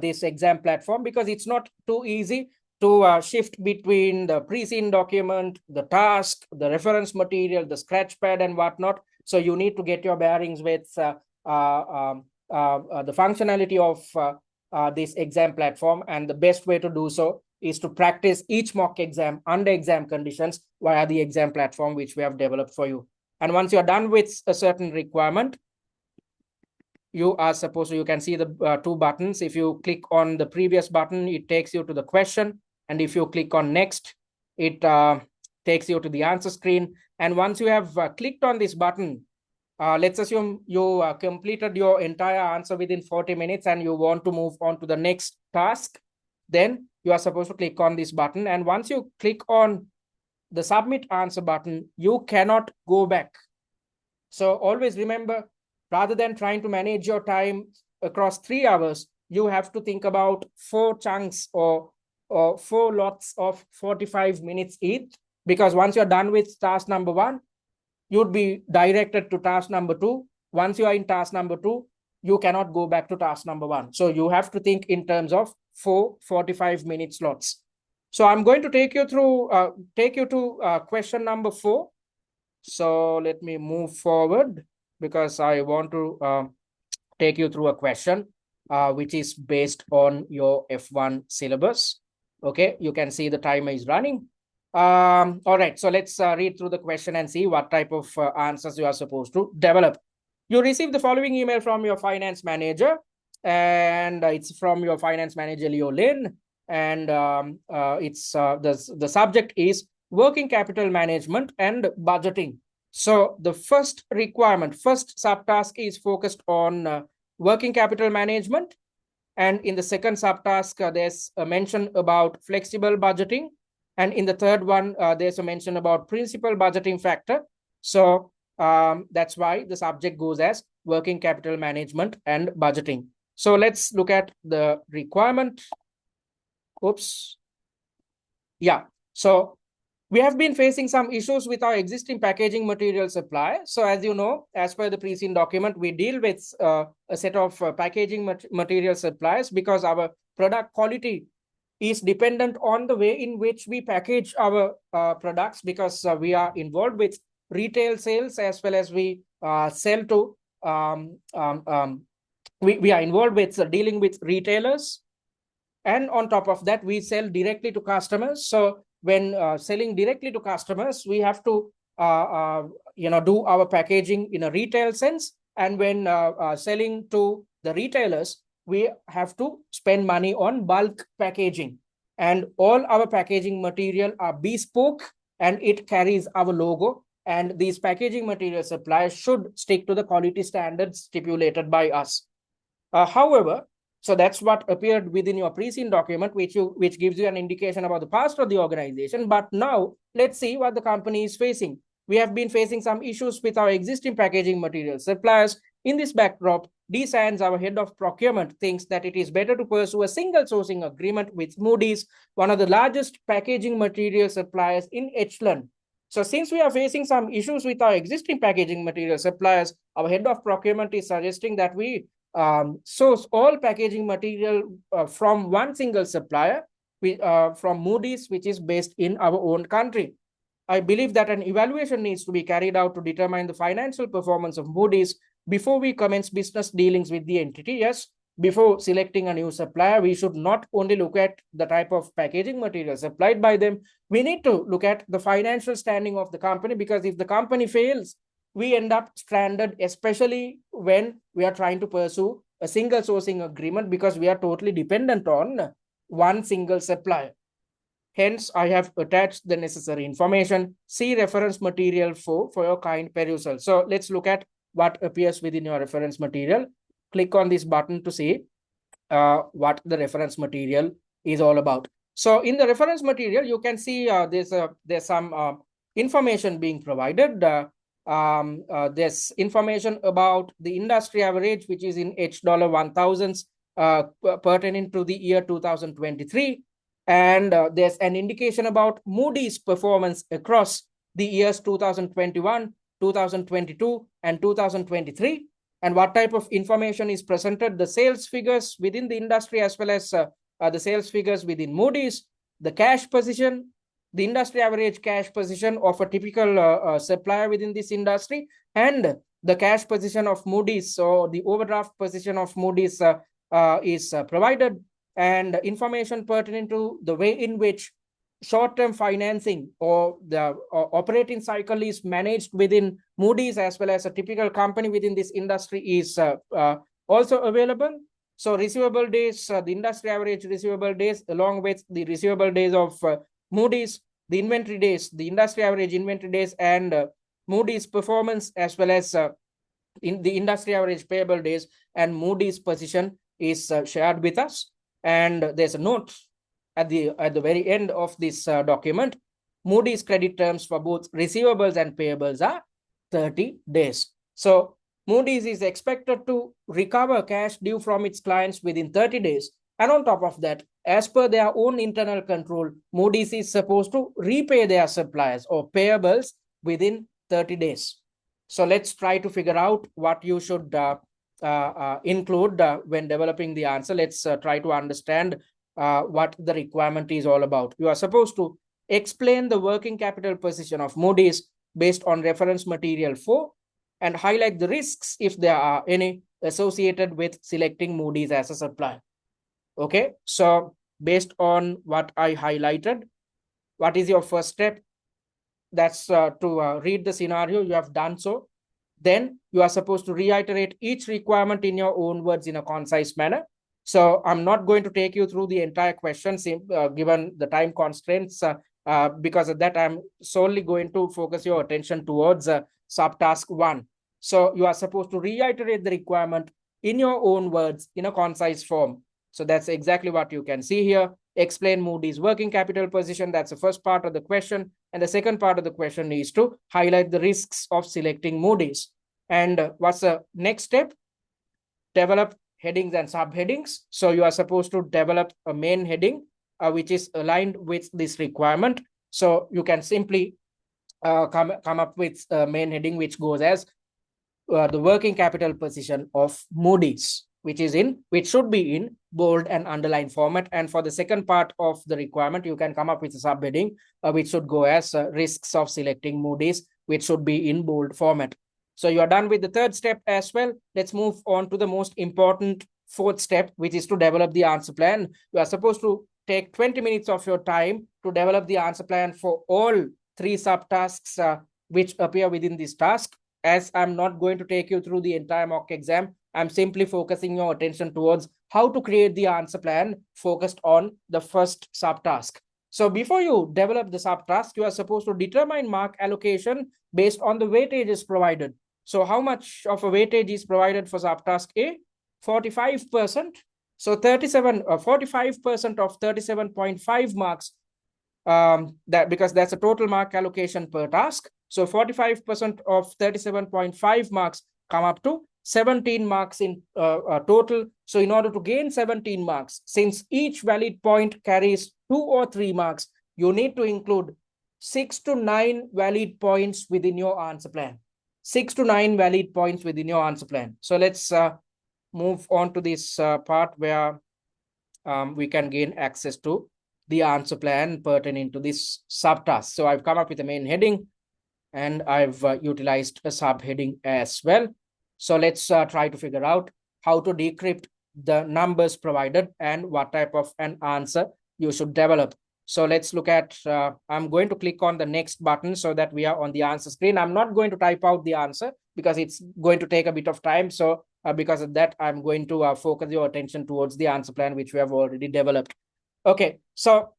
[SPEAKER 1] this exam platform, because it's not too easy to shift between the pre-seen document, the task, the reference material, the scratchpad, and whatnot. So you need to get your bearings with the functionality of this exam platform. And the best way to do so is to practice each mock exam under exam conditions via the exam platform which we have developed for you. And once you're done with a certain requirement, you are supposed to, you can see the two buttons. If you click on the previous button, it takes you to the question. And if you click on next, it takes you to the answer screen. And once you have clicked on this button, let's assume you completed your entire answer within 40 minutes and you want to move on to the next task, then you are supposed to click on this button. And once you click on the submit answer button, you cannot go back. So always remember, rather than trying to manage your time across 3 hours, you have to think about 4 chunks or 4 lots of 45 minutes each. Because once you're done with task number 1, you'd be directed to task number 2. Once you are in task number 2, you cannot go back to task number 1. So you have to think in terms of 4 45-minute slots. So I'm going to take you to question number 4. So let me move forward, because I want to take you through a question which is based on your F1 syllabus. Okay, you can see the timer is running. All right, so let's read through the question and see what type of answers you are supposed to develop. You receive the following email from your finance manager, and it's from your finance manager, Leo Lin, and it's the subject is working capital management and budgeting. So the first requirement, first subtask is focused on working capital management. And in the second subtask, there's a mention about flexible budgeting. And in the third one, there's a mention about principal budgeting factor. So that's why the subject goes as working capital management and budgeting. So let's look at the requirement. Oops. Yeah. So we have been facing some issues with our existing packaging material supply. So as you know, as per the pre-seen document, we deal with a set of packaging material suppliers, because our product quality is dependent on the way in which we package our products, because we are involved with retail sales, as well as we sell to, we are involved with dealing with retailers. And on top of that, we sell directly to customers. So when selling directly to customers, we have to do our packaging in a retail sense. And when selling to the retailers, we have to spend money on bulk packaging. And all our packaging material are bespoke, and it carries our logo. And these packaging material suppliers should stick to the quality standards stipulated by us. However, so that's what appeared within your pre-seen document, which gives you an indication about the past of the organization. But now let's see what the company is facing. We have been facing some issues with our existing packaging material suppliers. In this backdrop, D. Sands, our head of procurement, thinks that it is better to pursue a single sourcing agreement with Moody's, one of the largest packaging material suppliers in Echelon. So since we are facing some issues with our existing packaging material suppliers, our head of procurement is suggesting that we source all packaging material from one single supplier, from Moody's, which is based in our own country. I believe that an evaluation needs to be carried out to determine the financial performance of Moody's before we commence business dealings with the entity. Yes, before selecting a new supplier, we should not only look at the type of packaging material supplied by them, we need to look at the financial standing of the company, because if the company fails, we end up stranded, especially when we are trying to pursue a single sourcing agreement, because we are totally dependent on one single supplier. Hence, I have attached the necessary information. See reference material for your kind perusal. So let's look at what appears within your reference material. Click on this button to see what the reference material is all about. So in the reference material, you can see there's some information being provided. There's information about the industry average, which is in $1000s, pertaining to the year 2023. And there's an indication about Moody's performance across the years 2021, 2022, and 2023. And what type of information is presented: the sales figures within the industry, as well as the sales figures within Moody's, the cash position, the industry average cash position of a typical supplier within this industry, and the cash position of Moody's. So the overdraft position of Moody's is provided, and information pertaining to the way in which short-term financing or the operating cycle is managed within Moody's, as well as a typical company within this industry, is also available. So receivable days, the industry average receivable days, along with the receivable days of Moody's, the inventory days, the industry average inventory days, and Moody's performance, as well as in the industry average payable days and Moody's position is shared with us. And there's a note at the very end of this document. Moody's credit terms for both receivables and payables are 30 days. So Moody's is expected to recover cash due from its clients within 30 days. And on top of that, as per their own internal control, Moody's is supposed to repay their suppliers or payables within 30 days. So let's try to figure out what you should include when developing the answer. Let's try to understand what the requirement is all about. You are supposed to explain the working capital position of Moody's based on reference material 4 and highlight the risks, if there are any, associated with selecting Moody's as a supplier. Okay, so based on what I highlighted, what is your first step? That's to read the scenario. You have done so. Then you are supposed to reiterate each requirement in your own words in a concise manner. So I'm not going to take you through the entire question, given the time constraints. Because of that, I'm solely going to focus your attention towards subtask 1. So you are supposed to reiterate the requirement in your own words in a concise form. So that's exactly what you can see here. Explain Moody's working capital position. That's the first part of the question. And the second part of the question is to highlight the risks of selecting Moody's. And what's the next step? Develop headings and subheadings. So you are supposed to develop a main heading which is aligned with this requirement. So you can simply come up with a main heading which goes as the working capital position of Moody's, which should be in bold and underlined format. And for the second part of the requirement, you can come up with a subheading which should go as risks of selecting Moody's, which should be in bold format. So you are done with the third step as well. Let's move on to the most important fourth step, which is to develop the answer plan. You are supposed to take 20 minutes of your time to develop the answer plan for all 3 subtasks which appear within this task. As I'm not going to take you through the entire mock exam, I'm simply focusing your attention towards how to create the answer plan focused on the first subtask. So before you develop the subtask, you are supposed to determine mark allocation based on the weightages provided. So how much of a weightage is provided for subtask A? 45%. So 45% of 37.5 marks, because that's a total mark allocation per task. So 45% of 37.5 marks come up to 17 marks in total. So in order to gain 17 marks, since each valid point carries 2 or 3 marks, you need to include 6 to 9 valid points within your answer plan. 6 to 9 valid points within your answer plan. So let's move on to this part where we can gain access to the answer plan pertaining to this subtask. So I've come up with a main heading and I've utilized a subheading as well. So let's try to figure out how to decrypt the numbers provided and what type of an answer you should develop. So let's look at, I'm going to click on the next button so that we are on the answer screen. I'm not going to type out the answer because it's going to take a bit of time. So because of that, I'm going to focus your attention towards the answer plan, which we have already developed. Okay, so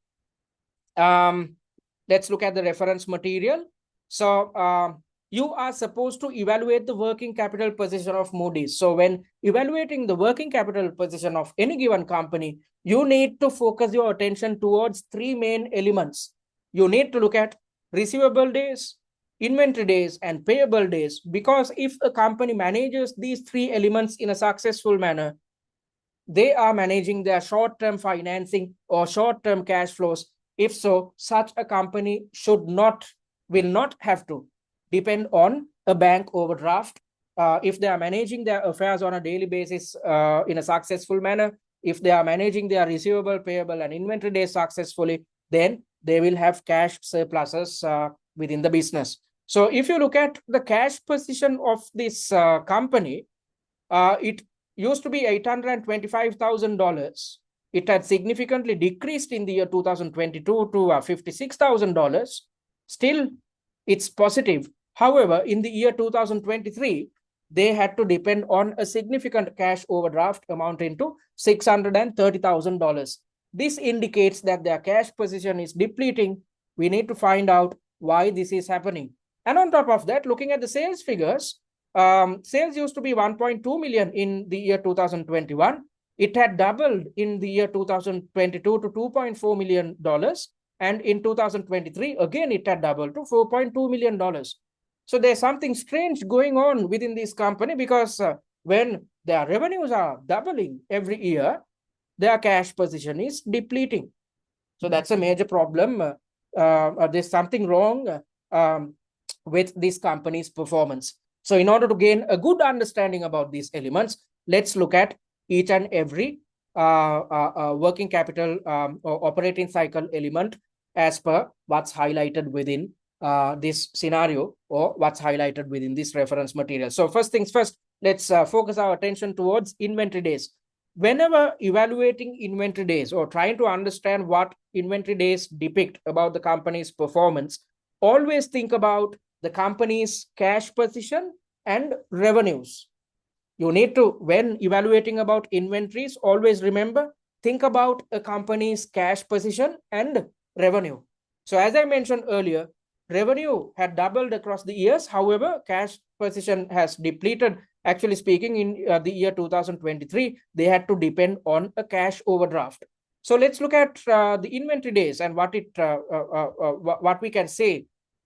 [SPEAKER 1] let's look at the reference material. So you are supposed to evaluate the working capital position of Moody's. So when evaluating the working capital position of any given company, you need to focus your attention towards three main elements. You need to look at receivable days, inventory days, and payable days, because if a company manages these three elements in a successful manner, they are managing their short-term financing or short-term cash flows. If so, such a company will not have to depend on a bank overdraft. If they are managing their affairs on a daily basis in a successful manner, if they are managing their receivable, payable, and inventory days successfully, then they will have cash surpluses within the business. So if you look at the cash position of this company, it used to be $825,000. It had significantly decreased in the year 2022 to $56,000. Still, it's positive. However, in the year 2023, they had to depend on a significant cash overdraft amounting to $630,000. This indicates that their cash position is depleting. We need to find out why this is happening. And on top of that, looking at the sales figures, sales used to be 1.2 million in the year 2021. It had doubled in the year 2022 to $2.4 million. And in 2023, again, it had doubled to $4.2 million. So there's something strange going on within this company, because when their revenues are doubling every year, their cash position is depleting. So that's a major problem. There's something wrong with this company's performance. So in order to gain a good understanding about these elements, let's look at each and every working capital or operating cycle element as per what's highlighted within this scenario or what's highlighted within this reference material. So first things first, let's focus our attention towards inventory days. Whenever evaluating inventory days or trying to understand what inventory days depict about the company's performance, always think about the company's cash position and revenues. You need to, when evaluating about inventories, always remember, think about a company's cash position and revenue. So as I mentioned earlier, revenue had doubled across the years. However, cash position has depleted. Actually speaking, in the year 2023, they had to depend on a cash overdraft. So let's look at the inventory days and what we can say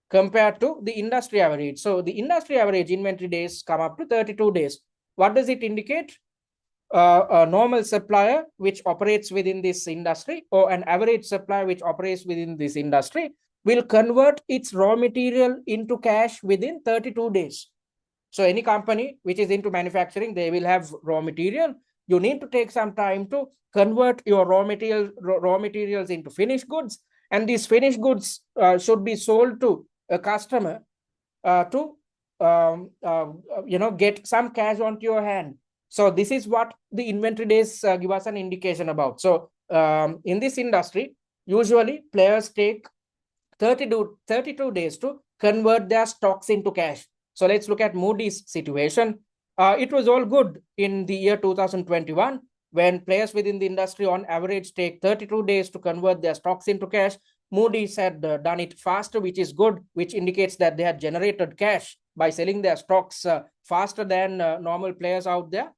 [SPEAKER 1] compared to the industry average. So the industry average inventory days come up to 32 days. What does it indicate? A normal supplier which operates within this industry, or an average supplier which operates within this industry, will convert its raw material into cash within 32 days. So any company which is into manufacturing, they will have raw material. You need to take some time to convert your raw materials into finished goods, and these finished goods should be sold to a customer to get some cash onto your hand. So this is what the inventory days give us an indication about. So in this industry, usually players take 32 days to convert their stocks into cash. So let's look at Moody's situation. It was all good in the year 2021 when players within the industry on average take 32 days to convert their stocks into cash. Moody's had done it faster, which is good, which indicates that they had generated cash by selling their stocks faster than normal players out there.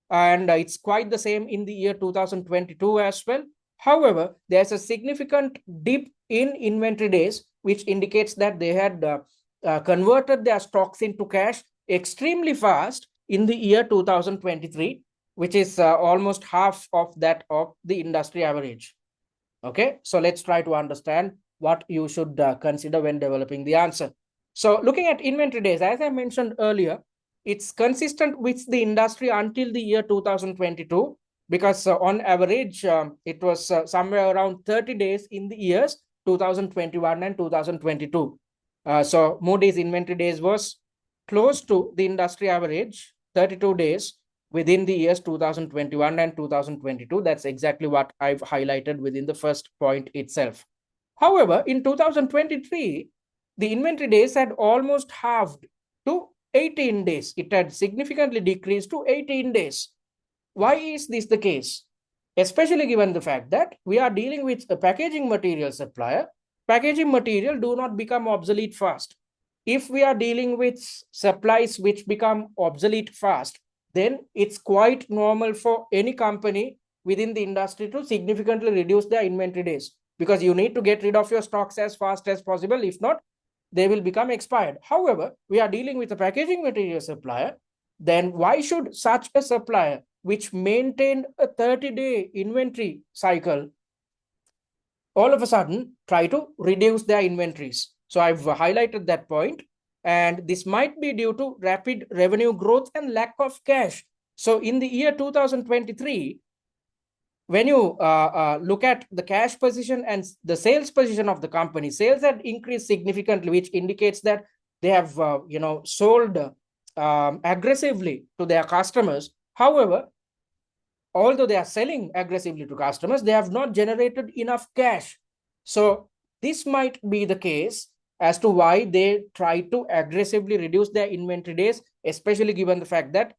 [SPEAKER 1] And it's quite the same in the year 2022 as well. However, there's a significant dip in inventory days, which indicates that they had converted their stocks into cash extremely fast in the year 2023, which is almost half of that of the industry average. Okay, so let's try to understand what you should consider when developing the answer. So looking at inventory days, as I mentioned earlier, it's consistent with the industry until the year 2022, because on average, it was somewhere around 30 days in the years 2021 and 2022. So Moody's inventory days was close to the industry average, 32 days within the years 2021 and 2022. That's exactly what I've highlighted within the first point itself. However, in 2023, the inventory days had almost halved to 18 days. It had significantly decreased to 18 days. Why is this the case? Especially given the fact that we are dealing with a packaging material supplier. Packaging material do not become obsolete fast. If we are dealing with supplies which become obsolete fast, then it's quite normal for any company within the industry to significantly reduce their inventory days, because you need to get rid of your stocks as fast as possible. If not, they will become expired. However, we are dealing with a packaging material supplier. Then why should such a supplier, which maintained a 30-day inventory cycle, all of a sudden try to reduce their inventories? So I've highlighted that point, and this might be due to rapid revenue growth and lack of cash. So in the year 2023, when you look at the cash position and the sales position of the company, sales had increased significantly, which indicates that they have sold aggressively to their customers. However, although they are selling aggressively to customers, they have not generated enough cash. So this might be the case as to why they try to aggressively reduce their inventory days, especially given the fact that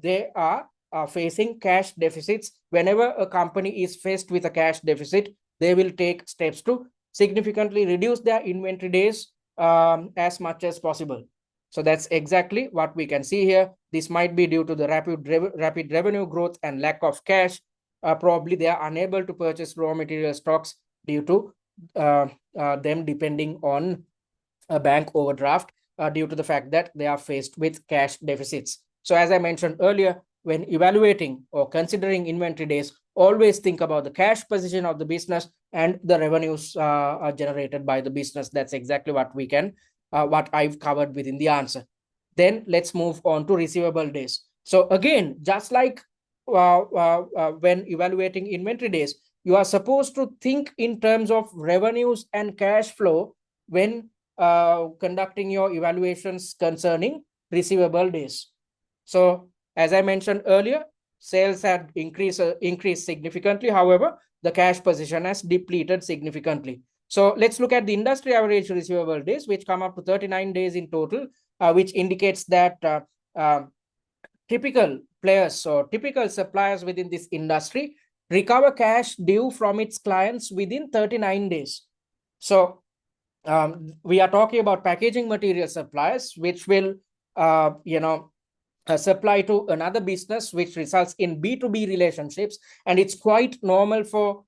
[SPEAKER 1] they are facing cash deficits. Whenever a company is faced with a cash deficit, they will take steps to significantly reduce their inventory days as much as possible. So that's exactly what we can see here. This might be due to the rapid revenue growth and lack of cash. Probably they are unable to purchase raw material stocks due to them depending on a bank overdraft due to the fact that they are faced with cash deficits. So as I mentioned earlier, when evaluating or considering inventory days, always think about the cash position of the business and the revenues generated by the business. That's exactly what we can what I've covered within the answer. Then let's move on to receivable days. So again, just like when evaluating inventory days, you are supposed to think in terms of revenues and cash flow when conducting your evaluations concerning receivable days. So as I mentioned earlier, sales had increased significantly. However, the cash position has depleted significantly. So let's look at the industry average receivable days, which come up to 39 days in total, which indicates that typical players or typical suppliers within this industry recover cash due from its clients within 39 days. So we are talking about packaging material suppliers, which will, supply to another business, which results in B2B relationships. And it's quite normal for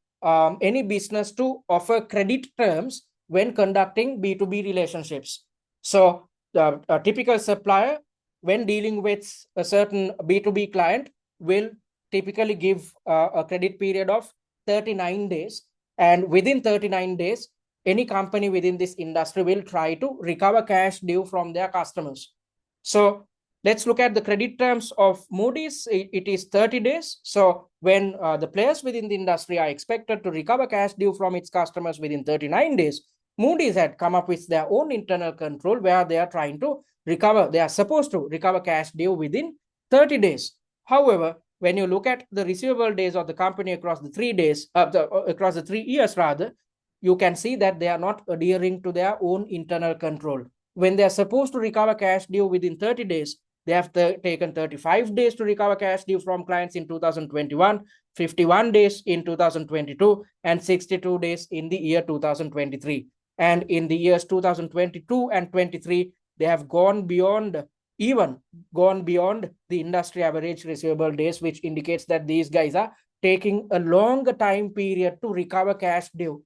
[SPEAKER 1] any business to offer credit terms when conducting B2B relationships. So a typical supplier, when dealing with a certain B2B client, will typically give a credit period of 39 days. And within 39 days, any company within this industry will try to recover cash due from their customers. So let's look at the credit terms of Moody's. It is 30 days. So when the players within the industry are expected to recover cash due from its customers within 39 days, Moody's had come up with their own internal control where they are trying to recover, they are supposed to recover cash due within 30 days. However, when you look at the receivable days of the company across the 3 days, across the 3 years rather, you can see that they are not adhering to their own internal control. When they are supposed to recover cash due within 30 days, they have taken 35 days to recover cash due from clients in 2021, 51 days in 2022, and 62 days in the year 2023. And in the years 2022 and 23, they have gone beyond the industry average receivable days, which indicates that these guys are taking a longer time period to recover cash due.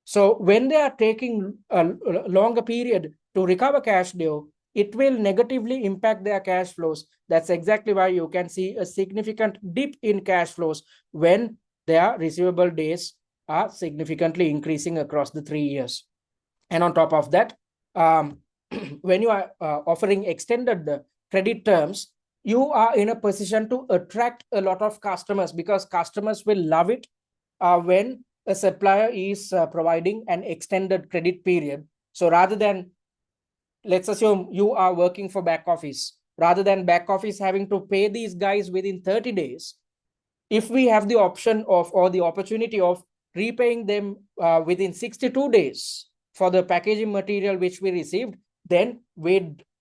[SPEAKER 1] So when they are taking a longer period to recover cash due, it will negatively impact their cash flows. That's exactly why you can see a significant dip in cash flows when their receivable days are significantly increasing across the 3 years. And on top of that, when you are offering extended credit terms, you are in a position to attract a lot of customers, because customers will love it when a supplier is providing an extended credit period. So rather than, let's assume you are working for back office, rather than back office having to pay these guys within 30 days, if we have the option of, or the opportunity of, repaying them within 62 days for the packaging material which we received, then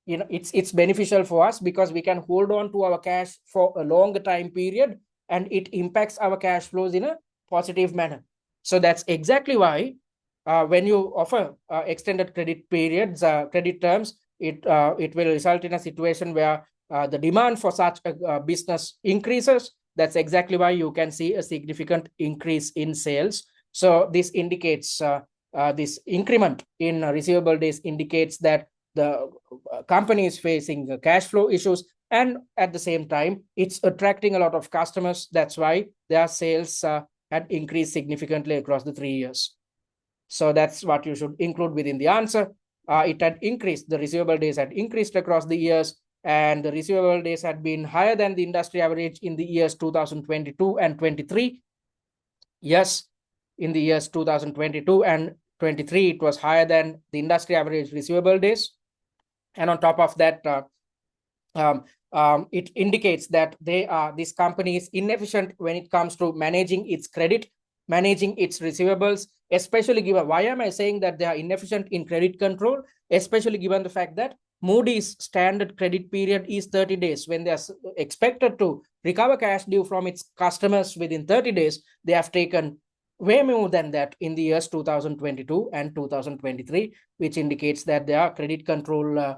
[SPEAKER 1] it's beneficial for us, because we can hold on to our cash for a longer time period, and it impacts our cash flows in a positive manner. So that's exactly why when you offer extended credit periods, credit terms, it will result in a situation where the demand for such a business increases. That's exactly why you can see a significant increase in sales. So this indicates, this increment in receivable days indicates that the company is facing cash flow issues, and at the same time, it's attracting a lot of customers. That's why their sales had increased significantly across the 3 years. So that's what you should include within the answer. It had increased, the receivable days had increased across the years, and the receivable days had been higher than the industry average in the years 2022 and 23. Yes, in the years 2022 and 23, it was higher than the industry average receivable days. And on top of that, it indicates that this company is inefficient when it comes to managing its credit, managing its receivables, especially given, why am I saying that they are inefficient in credit control? Especially given the fact that Moody's standard credit period is 30 days. When they are expected to recover cash due from its customers within 30 days, they have taken way more than that in the years 2022 and 2023, which indicates that their credit control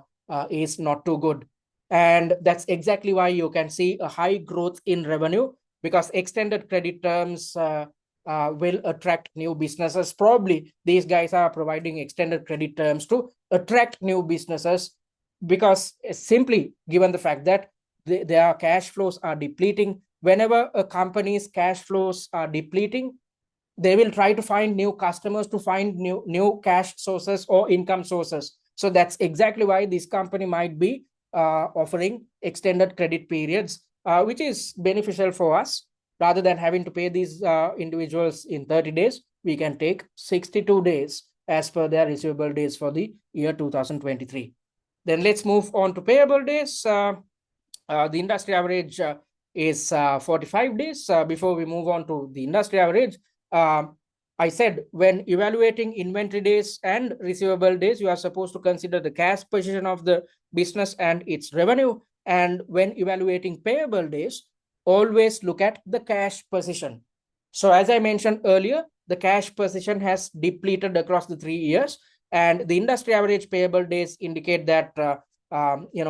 [SPEAKER 1] is not too good. And that's exactly why you can see a high growth in revenue, because extended credit terms will attract new businesses. Probably these guys are providing extended credit terms to attract new businesses, because simply given the fact that their cash flows are depleting. Whenever a company's cash flows are depleting, they will try to find new customers, to find new cash sources or income sources. So that's exactly why this company might be offering extended credit periods, which is beneficial for us. Rather than having to pay these individuals in 30 days, we can take 62 days as per their receivable days for the year 2023. Then let's move on to payable days. The industry average is 45 days. Before we move on to the industry average, I said when evaluating inventory days and receivable days, you are supposed to consider the cash position of the business and its revenue. And when evaluating payable days, always look at the cash position. So as I mentioned earlier, the cash position has depleted across the 3 years, and the industry average payable days indicate that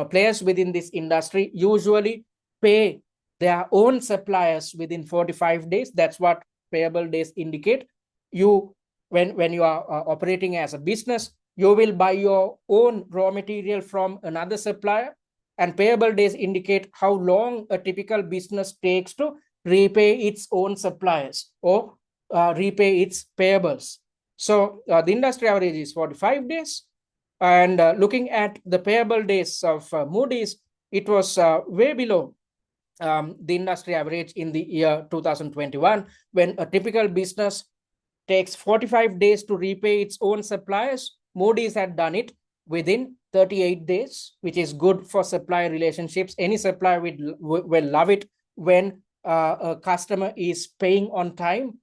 [SPEAKER 1] players within this industry usually pay their own suppliers within 45 days. That's what payable days indicate. When you are operating as a business, you will buy your own raw material from another supplier, and payable days indicate how long a typical business takes to repay its own suppliers or repay its payables. So the industry average is 45 days. And looking at the payable days of Moody's, it was way below the industry average in the year 2021, when a typical business takes 45 days to repay its own suppliers. Moody's had done it within 38 days, which is good for supplier relationships. Any supplier will love it when a customer is paying on time,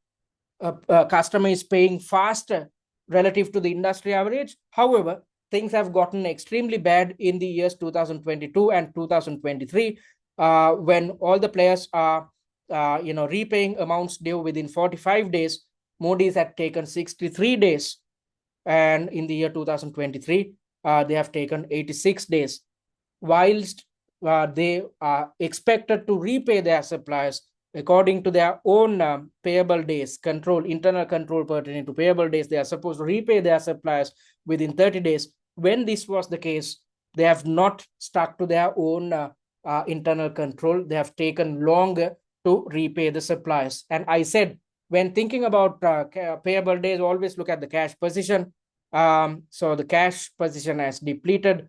[SPEAKER 1] a customer is paying faster relative to the industry average. However, things have gotten extremely bad in the years 2022 and 2023, when all the players are repaying amounts due within 45 days. Moody's had taken 63 days, and in the year 2023, they have taken 86 days, whilst they are expected to repay their suppliers according to their own payable days control, internal control pertaining to payable days. They are supposed to repay their suppliers within 30 days. When this was the case, they have not stuck to their own internal control. They have taken longer to repay the suppliers. And I said when thinking about payable days, always look at the cash position. So the cash position has depleted.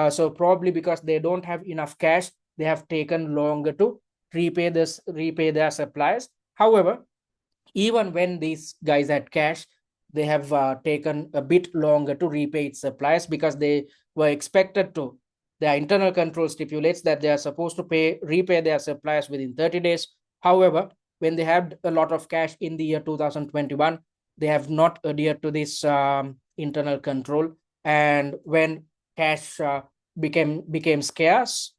[SPEAKER 1] So probably because they don't have enough cash, they have taken longer to repay their suppliers. However, even when these guys had cash, they have taken a bit longer to repay its suppliers because they were expected to. Their internal control stipulates that they are supposed to repay their suppliers within 30 days. However, when they had a lot of cash in the year 2021, they have not adhered to this internal control. And when cash became scarce,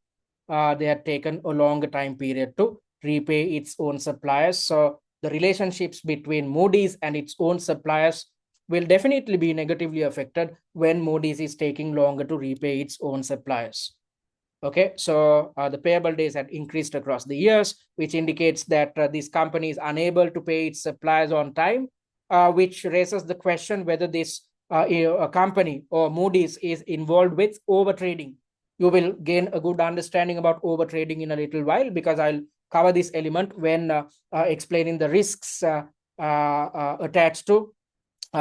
[SPEAKER 1] they had taken a longer time period to repay its own suppliers. So the relationships between Moody's and its own suppliers will definitely be negatively affected when Moody's is taking longer to repay its own suppliers. Okay, so the payable days had increased across the years, which indicates that this company is unable to pay its suppliers on time, which raises the question whether this a company or Moody's is involved with overtrading. You will gain a good understanding about overtrading in a little while, because I'll cover this element when explaining the risks attached to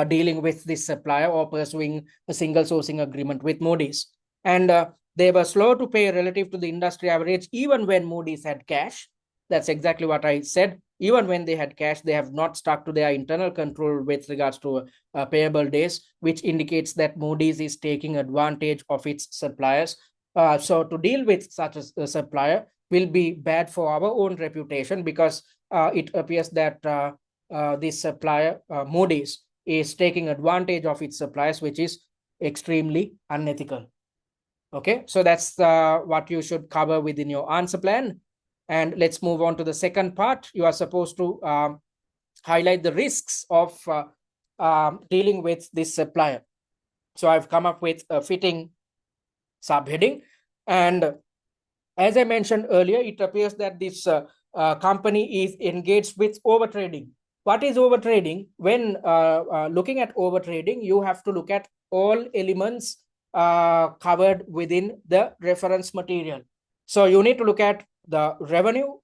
[SPEAKER 1] dealing with this supplier or pursuing a single sourcing agreement with Moody's. And they were slow to pay relative to the industry average, even when Moody's had cash. That's exactly what I said. Even when they had cash, they have not stuck to their internal control with regards to payable days, which indicates that Moody's is taking advantage of its suppliers. So to deal with such a supplier will be bad for our own reputation, because it appears that this supplier, Moody's, is taking advantage of its suppliers, which is extremely unethical. Okay, so that's what you should cover within your answer plan. And let's move on to the second part. You are supposed to highlight the risks of dealing with this supplier. So I've come up with a fitting subheading. And as I mentioned earlier, it appears that this company is engaged with overtrading. What is overtrading? When looking at overtrading, you have to look at all elements covered within the reference material. So you need to look at the revenue,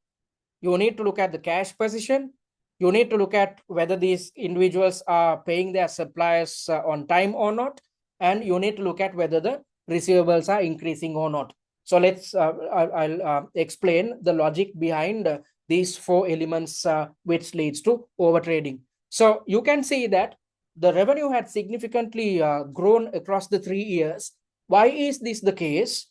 [SPEAKER 1] you need to look at the cash position, you need to look at whether these individuals are paying their suppliers on time or not, and you need to look at whether the receivables are increasing or not. So I'll explain the logic behind these four elements which leads to overtrading. So you can see that the revenue had significantly grown across the 3 years. Why is this the case?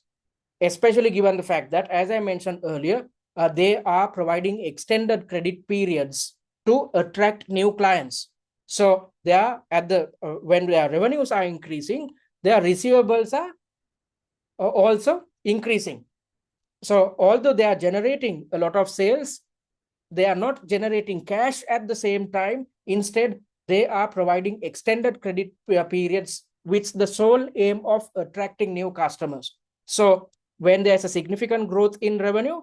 [SPEAKER 1] Especially given the fact that, as I mentioned earlier, they are providing extended credit periods to attract new clients. So they are at the when their revenues are increasing, their receivables are also increasing. So although they are generating a lot of sales, they are not generating cash at the same time. Instead, they are providing extended credit periods with the sole aim of attracting new customers. So when there's a significant growth in revenue,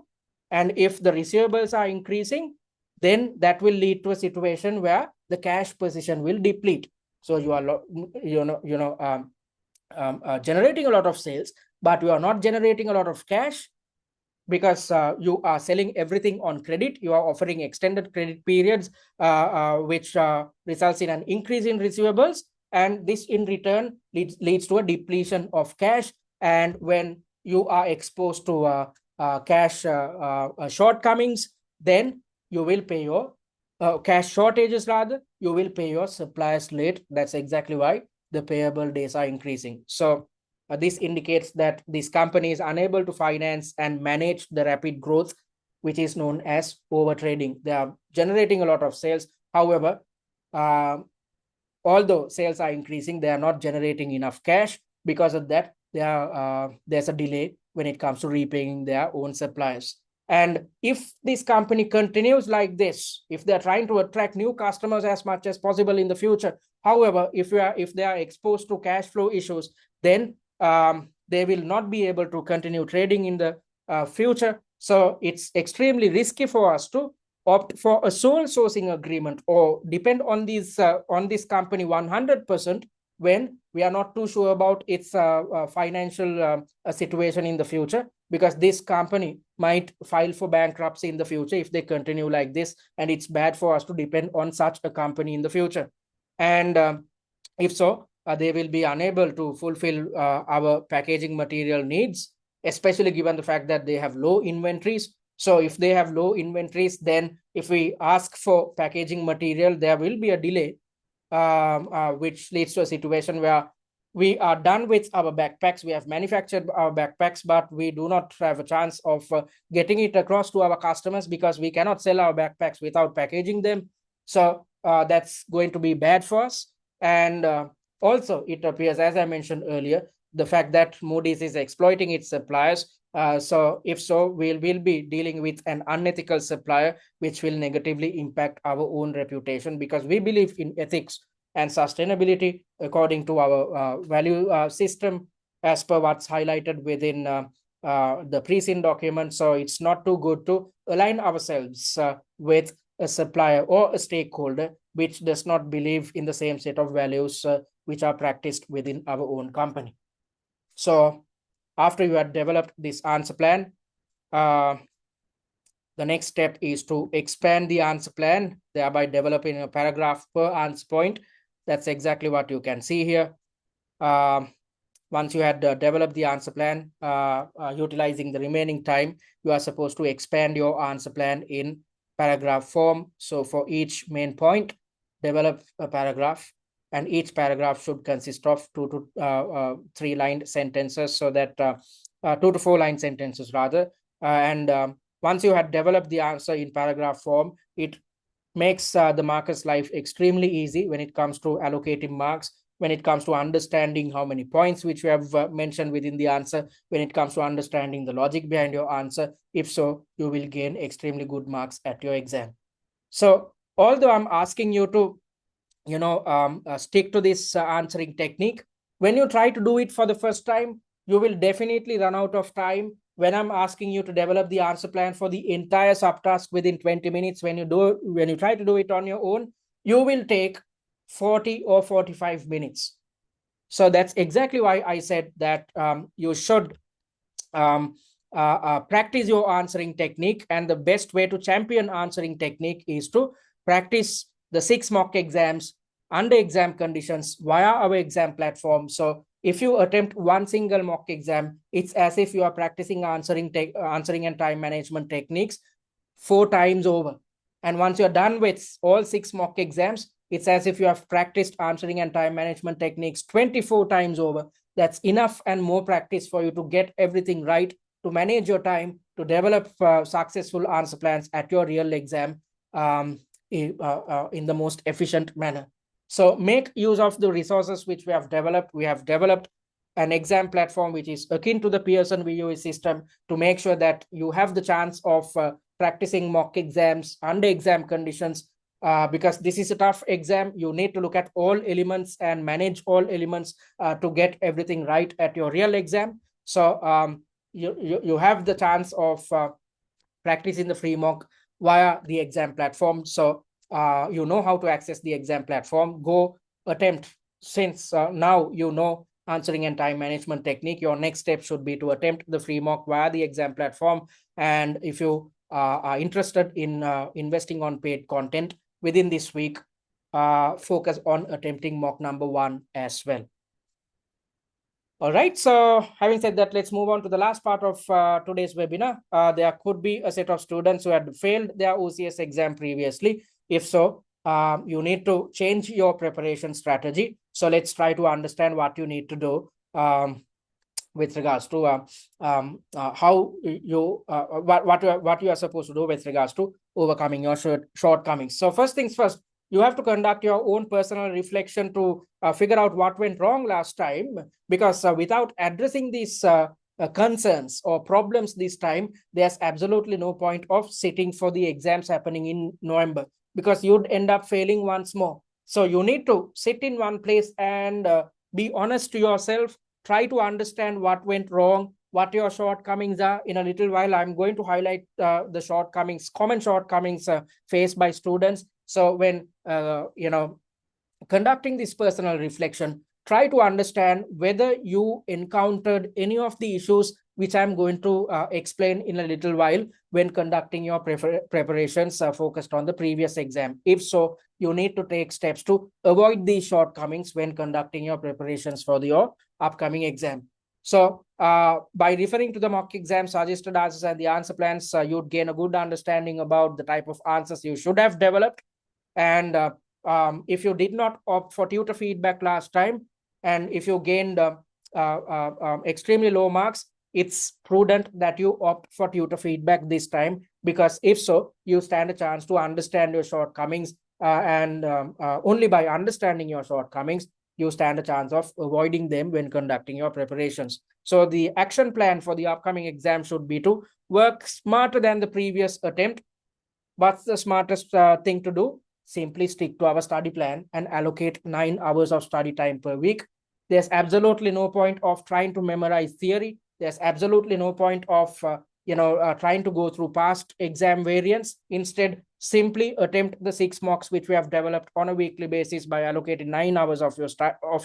[SPEAKER 1] and if the receivables are increasing, then that will lead to a situation where the cash position will deplete. So you are generating a lot of sales, but you are not generating a lot of cash, because you are selling everything on credit. You are offering extended credit periods, which results in an increase in receivables, and this in return leads to a depletion of cash. And when you are exposed to cash shortcomings, then you will pay your cash shortages, rather, you will pay your suppliers late. That's exactly why the payable days are increasing. So this indicates that this company is unable to finance and manage the rapid growth, which is known as overtrading. They are generating a lot of sales. However, although sales are increasing, they are not generating enough cash. Because of that, there's a delay when it comes to repaying their own suppliers. And if this company continues like this, if they're trying to attract new customers as much as possible in the future, however, if they are exposed to cash flow issues, then they will not be able to continue trading in the future. So it's extremely risky for us to opt for a sole sourcing agreement or depend on this company 100%, when we are not too sure about its financial situation in the future, because this company might file for bankruptcy in the future if they continue like this, and it's bad for us to depend on such a company in the future. And if so, they will be unable to fulfill our packaging material needs, especially given the fact that they have low inventories. So if they have low inventories, then if we ask for packaging material, there will be a delay, which leads to a situation where we are done with our backpacks. We have manufactured our backpacks, but we do not have a chance of getting it across to our customers because we cannot sell our backpacks without packaging them. So that's going to be bad for us. And also, it appears, as I mentioned earlier, the fact that Moody's is exploiting its suppliers. So if so, we'll be dealing with an unethical supplier, which will negatively impact our own reputation, because we believe in ethics and sustainability according to our value system, as per what's highlighted within the pre-sin document. So it's not too good to align ourselves with a supplier or a stakeholder which does not believe in the same set of values which are practiced within our own company. So after you have developed this answer plan, the next step is to expand the answer plan, thereby developing a paragraph per answer point. That's exactly what you can see here. Once you had developed the answer plan, utilizing the remaining time, you are supposed to expand your answer plan in paragraph form. So for each main point, develop a paragraph, and each paragraph should consist of 2 to 3 line sentences, so that 2 to 4 line sentences rather. And once you had developed the answer in paragraph form, it makes the marker's life extremely easy when it comes to allocating marks, when it comes to understanding how many points which you have mentioned within the answer, when it comes to understanding the logic behind your answer. If so, you will gain extremely good marks at your exam. So although I'm asking you to stick to this answering technique, when you try to do it for the first time, you will definitely run out of time. When I'm asking you to develop the answer plan for the entire subtask within 20 minutes, when you try to do it on your own, you will take 40 or 45 minutes. So that's exactly why I said that you should practice your answering technique. And the best way to champion answering technique is to practice the 6 mock exams under exam conditions via our exam platform. So if you attempt one single mock exam, it's as if you are practicing answering and time management techniques 4 times over. And once you're done with all 6 mock exams, it's as if you have practiced answering and time management techniques 24 times over. That's enough and more practice for you to get everything right, to manage your time, to develop successful answer plans at your real exam in the most efficient manner. So make use of the resources which we have developed. We have developed an exam platform which is akin to the Pearson VUE system, to make sure that you have the chance of practicing mock exams under exam conditions, because this is a tough exam. You need to look at all elements and manage all elements to get everything right at your real exam. So you have the chance of practicing the free mock via the exam platform. So you know how to access the exam platform. Go attempt, since now you know answering and time management technique. Your next step should be to attempt the free mock via the exam platform. And if you are interested in investing on paid content within this week, focus on attempting mock number 1 as well. All right, so having said that, let's move on to the last part of today's webinar. There could be a set of students who had failed their OCS exam previously. If so, you need to change your preparation strategy. So let's try to understand what you need to do with regards to how you what you are supposed to do with regards to overcoming your shortcomings. So first things first, you have to conduct your own personal reflection to figure out what went wrong last time, because without addressing these concerns or problems this time, there's absolutely no point of sitting for the exams happening in November, because you'd end up failing once more. So you need to sit in one place and be honest to yourself. Try to understand what went wrong, what your shortcomings are. In a little while, I'm going to highlight the shortcomings, common shortcomings faced by students. So when conducting this personal reflection, try to understand whether you encountered any of the issues which I'm going to explain in a little while when conducting your preparations focused on the previous exam. If so, you need to take steps to avoid these shortcomings when conducting your preparations for your upcoming exam. So by referring to the mock exam suggested answers and the answer plans, you'd gain a good understanding about the type of answers you should have developed. And if you did not opt for tutor feedback last time, and if you gained extremely low marks, it's prudent that you opt for tutor feedback this time, because if so, you stand a chance to understand your shortcomings, and only by understanding your shortcomings, you stand a chance of avoiding them when conducting your preparations. So the action plan for the upcoming exam should be to work smarter than the previous attempt. What's the smartest thing to do? Simply stick to our study plan and allocate 9 hours of study time per week. There's absolutely no point of trying to memorize theory. There's absolutely no point of trying to go through past exam variants. Instead, simply attempt the 6 mocks which we have developed on a weekly basis by allocating 9 hours of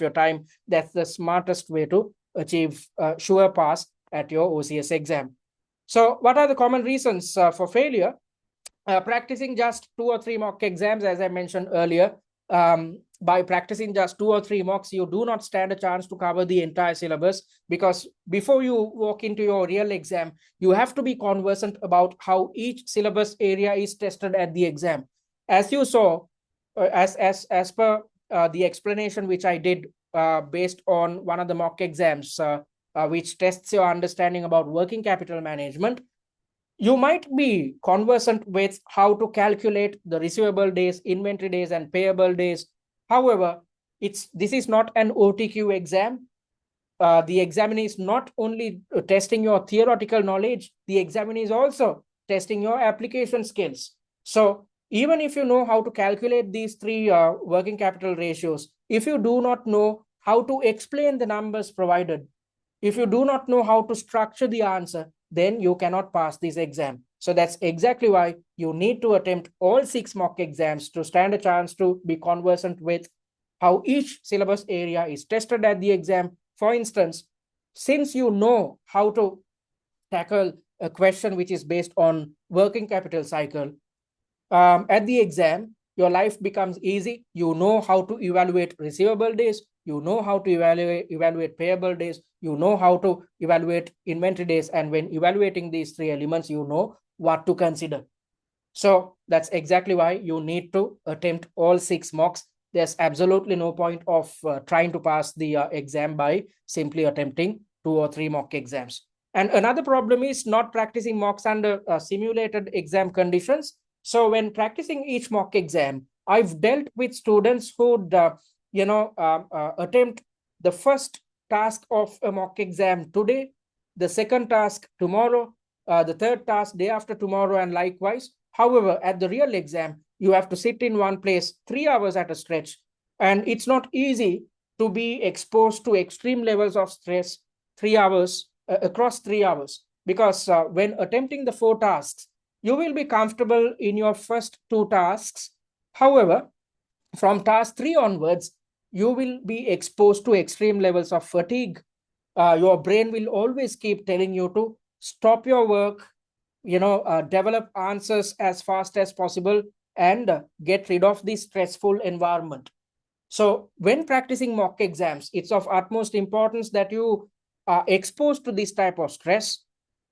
[SPEAKER 1] your time. That's the smartest way to achieve sure pass at your OCS exam. So what are the common reasons for failure? Practicing just 2 or 3 mock exams, as I mentioned earlier, by practicing just 2 or 3 mocks, you do not stand a chance to cover the entire syllabus, because before you walk into your real exam, you have to be conversant about how each syllabus area is tested at the exam. As you saw, as per the explanation which I did based on one of the mock exams, which tests your understanding about working capital management, you might be conversant with how to calculate the receivable days, inventory days, and payable days. However, this is not an OTQ exam. The examiner is not only testing your theoretical knowledge, the examiner is also testing your application skills. So even if you know how to calculate these 3 working capital ratios, if you do not know how to explain the numbers provided, if you do not know how to structure the answer, then you cannot pass this exam. So that's exactly why you need to attempt all 6 mock exams to stand a chance to be conversant with how each syllabus area is tested at the exam. For instance, since you know how to tackle a question which is based on working capital cycle, at the exam, your life becomes easy. You know how to evaluate receivable days. You know how to evaluate payable days. You know how to evaluate inventory days. And when evaluating these 3 elements, you know what to consider. So that's exactly why you need to attempt all 6 mocks. There's absolutely no point of trying to pass the exam by simply attempting 2 or 3 mock exams. And another problem is not practicing mocks under simulated exam conditions. So when practicing each mock exam, I've dealt with students who'd attempt the first task of a mock exam today, the second task tomorrow, the third task day after tomorrow, and likewise. However, at the real exam, you have to sit in one place 3 hours at a stretch, and it's not easy to be exposed to extreme levels of stress 3 hours across 3 hours, because when attempting the 4 tasks, you will be comfortable in your first 2 tasks. However, from task 3 onwards, you will be exposed to extreme levels of fatigue. Your brain will always keep telling you to stop your work, develop answers as fast as possible, and get rid of this stressful environment. So when practicing mock exams, it's of utmost importance that you are exposed to this type of stress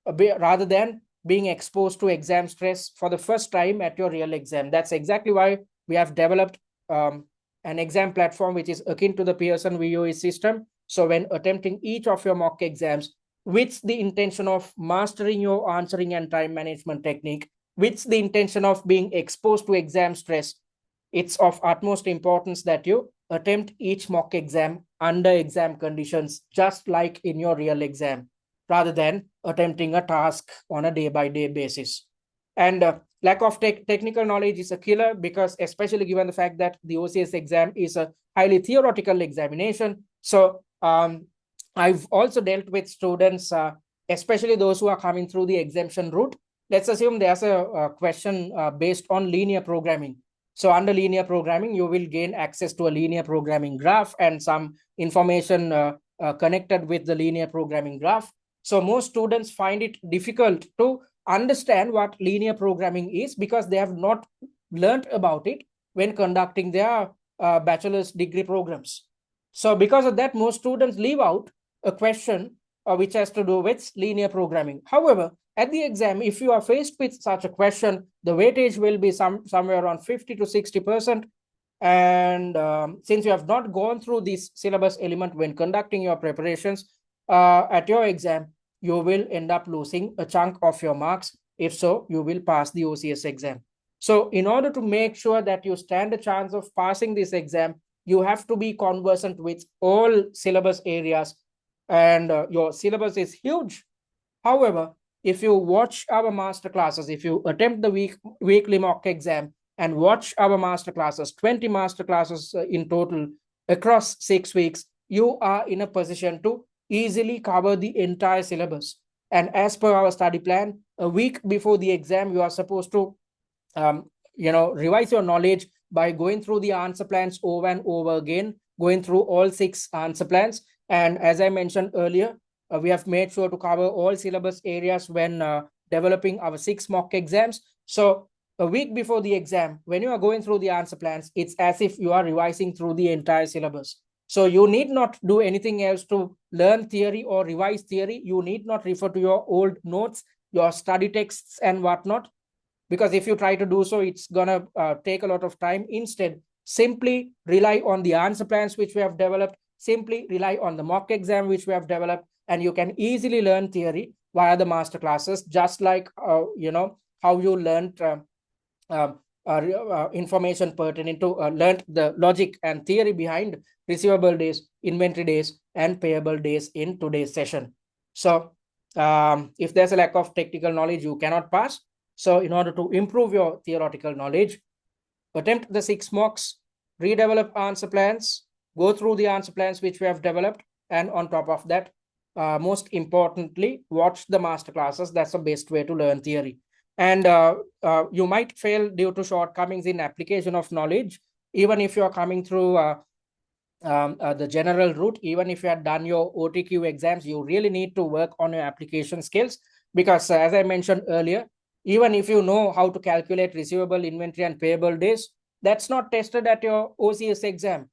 [SPEAKER 1] rather than being exposed to exam stress for the first time at your real exam. That's exactly why we have developed an exam platform which is akin to the Pearson VUE system. So when attempting each of your mock exams with the intention of mastering your answering and time management technique, with the intention of being exposed to exam stress, it's of utmost importance that you attempt each mock exam under exam conditions, just like in your real exam, rather than attempting a task on a day-by-day basis. And lack of technical knowledge is a killer, because especially given the fact that the OCS exam is a highly theoretical examination. So I've also dealt with students, especially those who are coming through the exemption route. Let's assume there's a question based on linear programming. So under linear programming, you will gain access to a linear programming graph and some information connected with the linear programming graph. So most students find it difficult to understand what linear programming is because they have not learned about it when conducting their bachelor's degree programs. So because of that, most students leave out a question which has to do with linear programming. However, at the exam, if you are faced with such a question, the weightage will be somewhere around 50 to 60%. And since you have not gone through this syllabus element when conducting your preparations at your exam, you will end up losing a chunk of your marks. If so, you will pass the OCS exam. So in order to make sure that you stand a chance of passing this exam, you have to be conversant with all syllabus areas, and your syllabus is huge. However, if you watch our master classes, if you attempt the weekly mock exam and watch our master classes, 20 master classes in total across 6 weeks, you are in a position to easily cover the entire syllabus. And as per our study plan, a week before the exam, you are supposed to revise your knowledge by going through the answer plans over and over again, going through all 6 answer plans. And as I mentioned earlier, we have made sure to cover all syllabus areas when developing our 6 mock exams. So a week before the exam, when you are going through the answer plans, it's as if you are revising through the entire syllabus. So you need not do anything else to learn theory or revise theory. You need not refer to your old notes, your study texts and whatnot, because if you try to do so, it's gonna take a lot of time. Instead, simply rely on the answer plans which we have developed, simply rely on the mock exam which we have developed, and you can easily learn theory via the master classes, just like how you learned information pertaining to learned the logic and theory behind receivable days, inventory days, and payable days in today's session. So if there's a lack of technical knowledge, you cannot pass. So in order to improve your theoretical knowledge, attempt the 6 mocks, redevelop answer plans, go through the answer plans which we have developed, and on top of that, most importantly, watch the master classes. That's the best way to learn theory. And you might fail due to shortcomings in application of knowledge, even if you're coming through the general route. Even if you have done your OTQ exams, you really need to work on your application skills, because as I mentioned earlier, even if you know how to calculate receivable, inventory, and payable days, that's not tested at your OCS exam.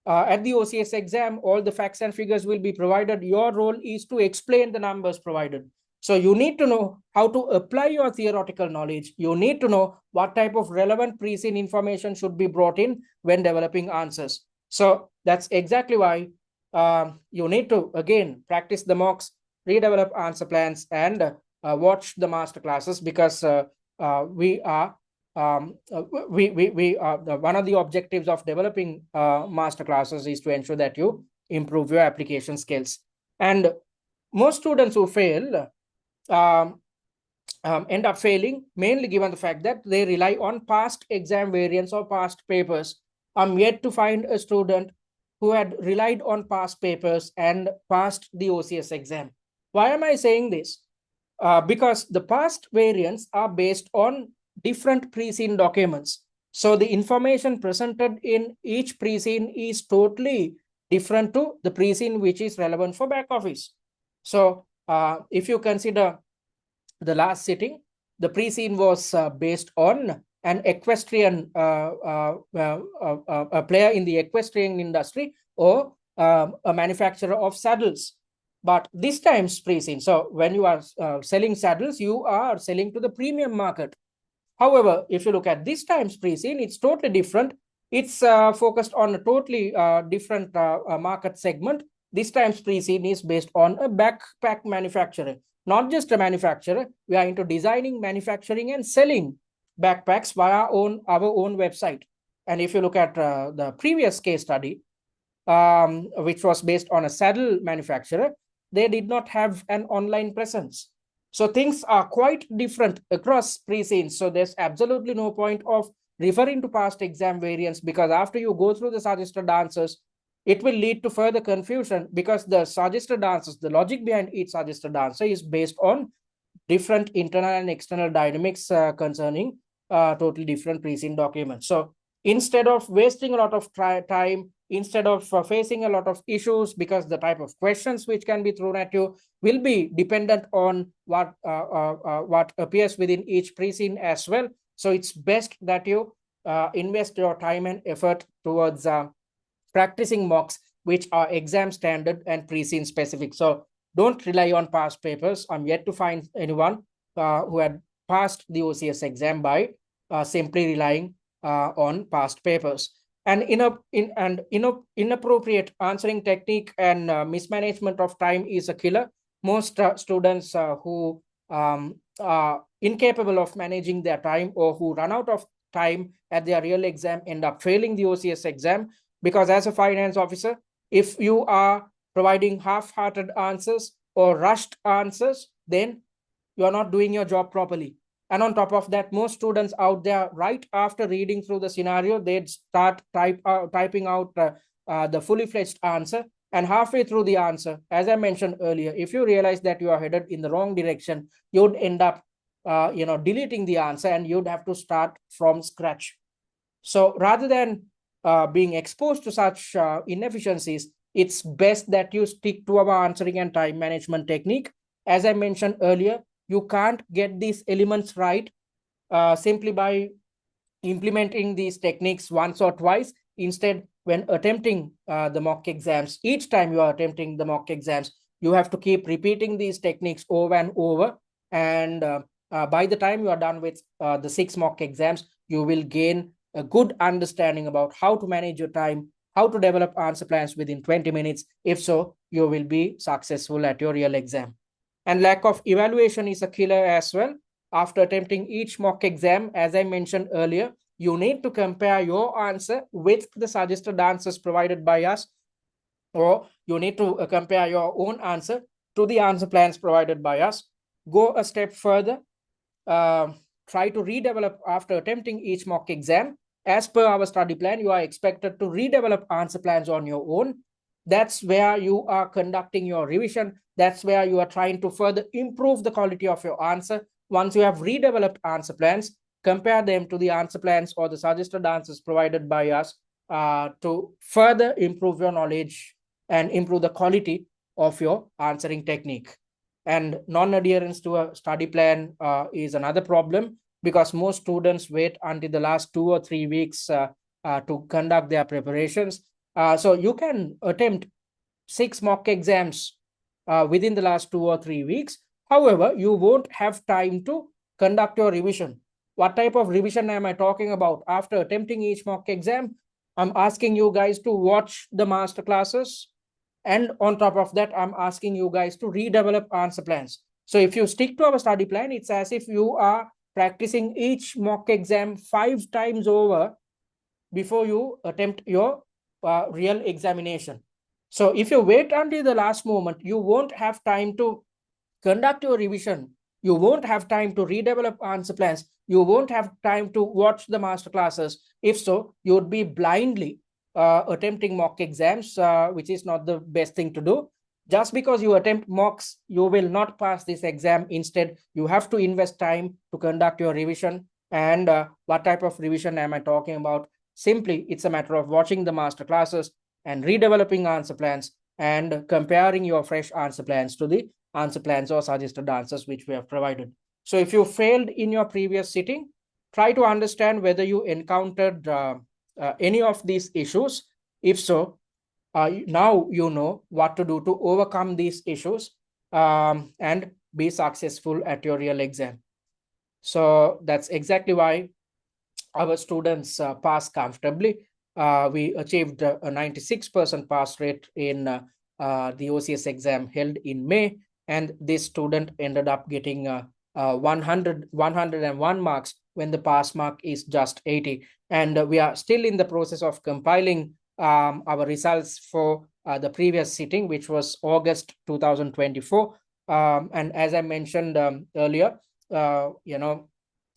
[SPEAKER 1] At the OCS exam, all the facts and figures will be provided. Your role is to explain the numbers provided. So you need to know how to apply your theoretical knowledge. You need to know what type of relevant pre-seen information should be brought in when developing answers. So that's exactly why you need to, again, practice the mocks, redevelop answer plans, and watch the master classes, because we are one of the objectives of developing master classes is to ensure that you improve your application skills. And most students who fail end up failing mainly given the fact that they rely on past exam variants or past papers. I'm yet to find a student who had relied on past papers and passed the OCS exam. Why am I saying this? Because the past variants are based on different pre-seen documents. So the information presented in each pre-seen is totally different to the pre-seen which is relevant for back office. So if you consider the last sitting, the pre-seen was based on an equestrian a player in the equestrian industry, or a manufacturer of saddles. But this time's pre-seen, so when you are selling saddles, you are selling to the premium market. However, if you look at this time's pre-seen, it's totally different. It's focused on a totally different market segment. This time's pre-seen is based on a backpack manufacturer. Not just a manufacturer, we are into designing, manufacturing, and selling backpacks via our own website. And if you look at the previous case study, which was based on a saddle manufacturer, they did not have an online presence. So things are quite different across pre-scenes. So there's absolutely no point of referring to past exam variants, because after you go through the suggested answers, it will lead to further confusion, because the suggested answers, the logic behind each suggested answer is based on different internal and external dynamics concerning totally different pre-seen documents. So instead of wasting a lot of time, instead of facing a lot of issues, because the type of questions which can be thrown at you will be dependent on what appears within each pre-scene as well. So it's best that you invest your time and effort towards practicing mocks which are exam standard and pre-scene specific. So don't rely on past papers. I'm yet to find anyone who had passed the OCS exam by simply relying on past papers. And inappropriate answering technique and mismanagement of time is a killer. Most students who are incapable of managing their time, or who run out of time at their real exam, end up failing the OCS exam. Because as a finance officer, if you are providing half-hearted answers or rushed answers, then you are not doing your job properly. And on top of that, most students out there, right after reading through the scenario, they'd start typing out the fully fledged answer. And halfway through the answer, as I mentioned earlier, if you realize that you are headed in the wrong direction, you'd end up deleting the answer, and you'd have to start from scratch. So rather than being exposed to such inefficiencies, it's best that you stick to our answering and time management technique. As I mentioned earlier, you can't get these elements right simply by implementing these techniques once or twice. Instead, when attempting the mock exams, each time you are attempting the mock exams, you have to keep repeating these techniques over and over. And by the time you are done with the 6 mock exams, you will gain a good understanding about how to manage your time, how to develop answer plans within 20 minutes. If so, you will be successful at your real exam. And lack of evaluation is a killer as well. After attempting each mock exam, as I mentioned earlier, you need to compare your answer with the suggested answers provided by us, or you need to compare your own answer to the answer plans provided by us. Go a step further. Try to redevelop after attempting each mock exam. As per our study plan, you are expected to redevelop answer plans on your own. That's where you are conducting your revision. That's where you are trying to further improve the quality of your answer. Once you have redeveloped answer plans, compare them to the answer plans or the suggested answers provided by us to further improve your knowledge and improve the quality of your answering technique. And non-adherence to a study plan is another problem, because most students wait until the last 2 or 3 weeks to conduct their preparations. So you can attempt 6 mock exams within the last 2 or 3 weeks. However, you won't have time to conduct your revision. What type of revision am I talking about? After attempting each mock exam, I'm asking you guys to watch the master classes. And on top of that, I'm asking you guys to redevelop answer plans. So if you stick to our study plan, it's as if you are practicing each mock exam 5 times over before you attempt your real examination. So if you wait until the last moment, you won't have time to conduct your revision. You won't have time to redevelop answer plans. You won't have time to watch the master classes. If so, you would be blindly attempting mock exams, which is not the best thing to do. Just because you attempt mocks, you will not pass this exam. Instead, you have to invest time to conduct your revision. And what type of revision am I talking about? Simply, it's a matter of watching the master classes and redeveloping answer plans and comparing your fresh answer plans to the answer plans or suggested answers which we have provided. So if you failed in your previous sitting, try to understand whether you encountered any of these issues. If so, now you know what to do to overcome these issues and be successful at your real exam. So that's exactly why our students pass comfortably. We achieved a 96% pass rate in the OCS exam held in May, and this student ended up getting 101 marks when the pass mark is just 80. And we are still in the process of compiling our results for the previous sitting, which was August 2024. And as I mentioned earlier,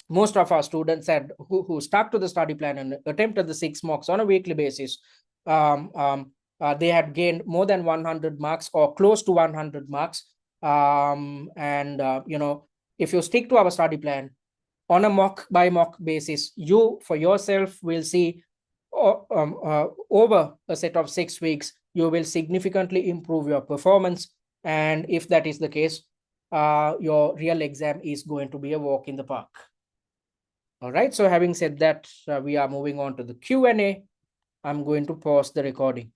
[SPEAKER 1] most of our students who stuck to the study plan and attempted the 6 mocks on a weekly basis, they had gained more than 100 marks or close to 100 marks. If you stick to our study plan on a mock by mock basis, you for yourself will see over a set of 6 weeks, you will significantly improve your performance. And if that is the case, your real exam is going to be a walk in the park. All right. So having said that, we are moving on to the Q&A. I'm going to pause the recording.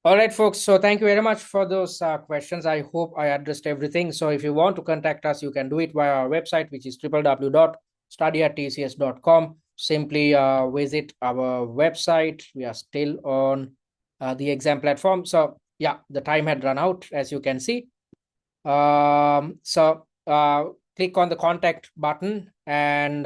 [SPEAKER 1] All right, folks. So thank you very much for those questions. I hope I addressed everything. So if you want to contact us, you can do it via our website, which is www.study@tcs.com. Simply visit our website. We are still on the exam platform. So yeah, the time had run out, as you can see. So click on the contact button and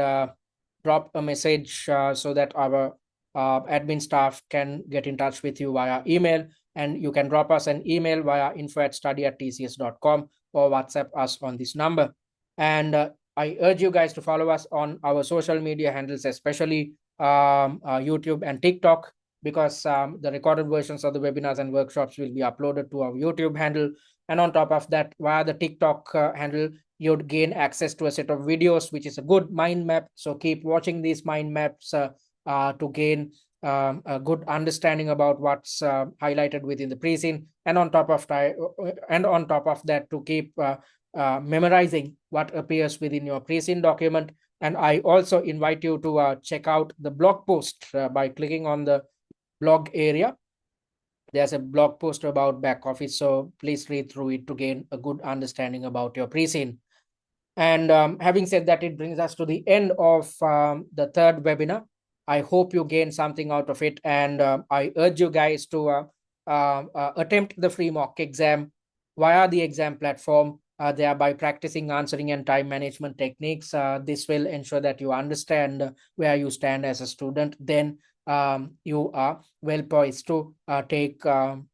[SPEAKER 1] drop a message so that our admin staff can get in touch with you via email. And you can drop us an email via info@study@tcs.com or WhatsApp us on this number. And I urge you guys to follow us on our social media handles, especially YouTube and TikTok, because the recorded versions of the webinars and workshops will be uploaded to our YouTube handle. And on top of that, via the TikTok handle, you'd gain access to a set of videos, which is a good mind map. So keep watching these mind maps to gain a good understanding about what's highlighted within the pre-scene. And on top of that, to keep memorizing what appears within your pre-scene document. And I also invite you to check out the blog post by clicking on the blog area. There's a blog post about BackOffice, so please read through it to gain a good understanding about your pre-scene. And having said that, it brings us to the end of the third webinar. I hope you gain something out of it, and I urge you guys to attempt the free mock exam via the exam platform, thereby practicing answering and time management techniques. This will ensure that you understand where you stand as a student. Then you are well poised to take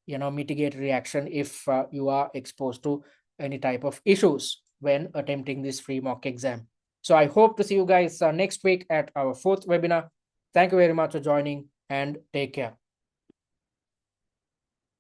[SPEAKER 1] mitigatory action if you are exposed to any type of issues when attempting this free mock exam. So I hope to see you guys next week at our fourth webinar. Thank you very much for joining, and take care.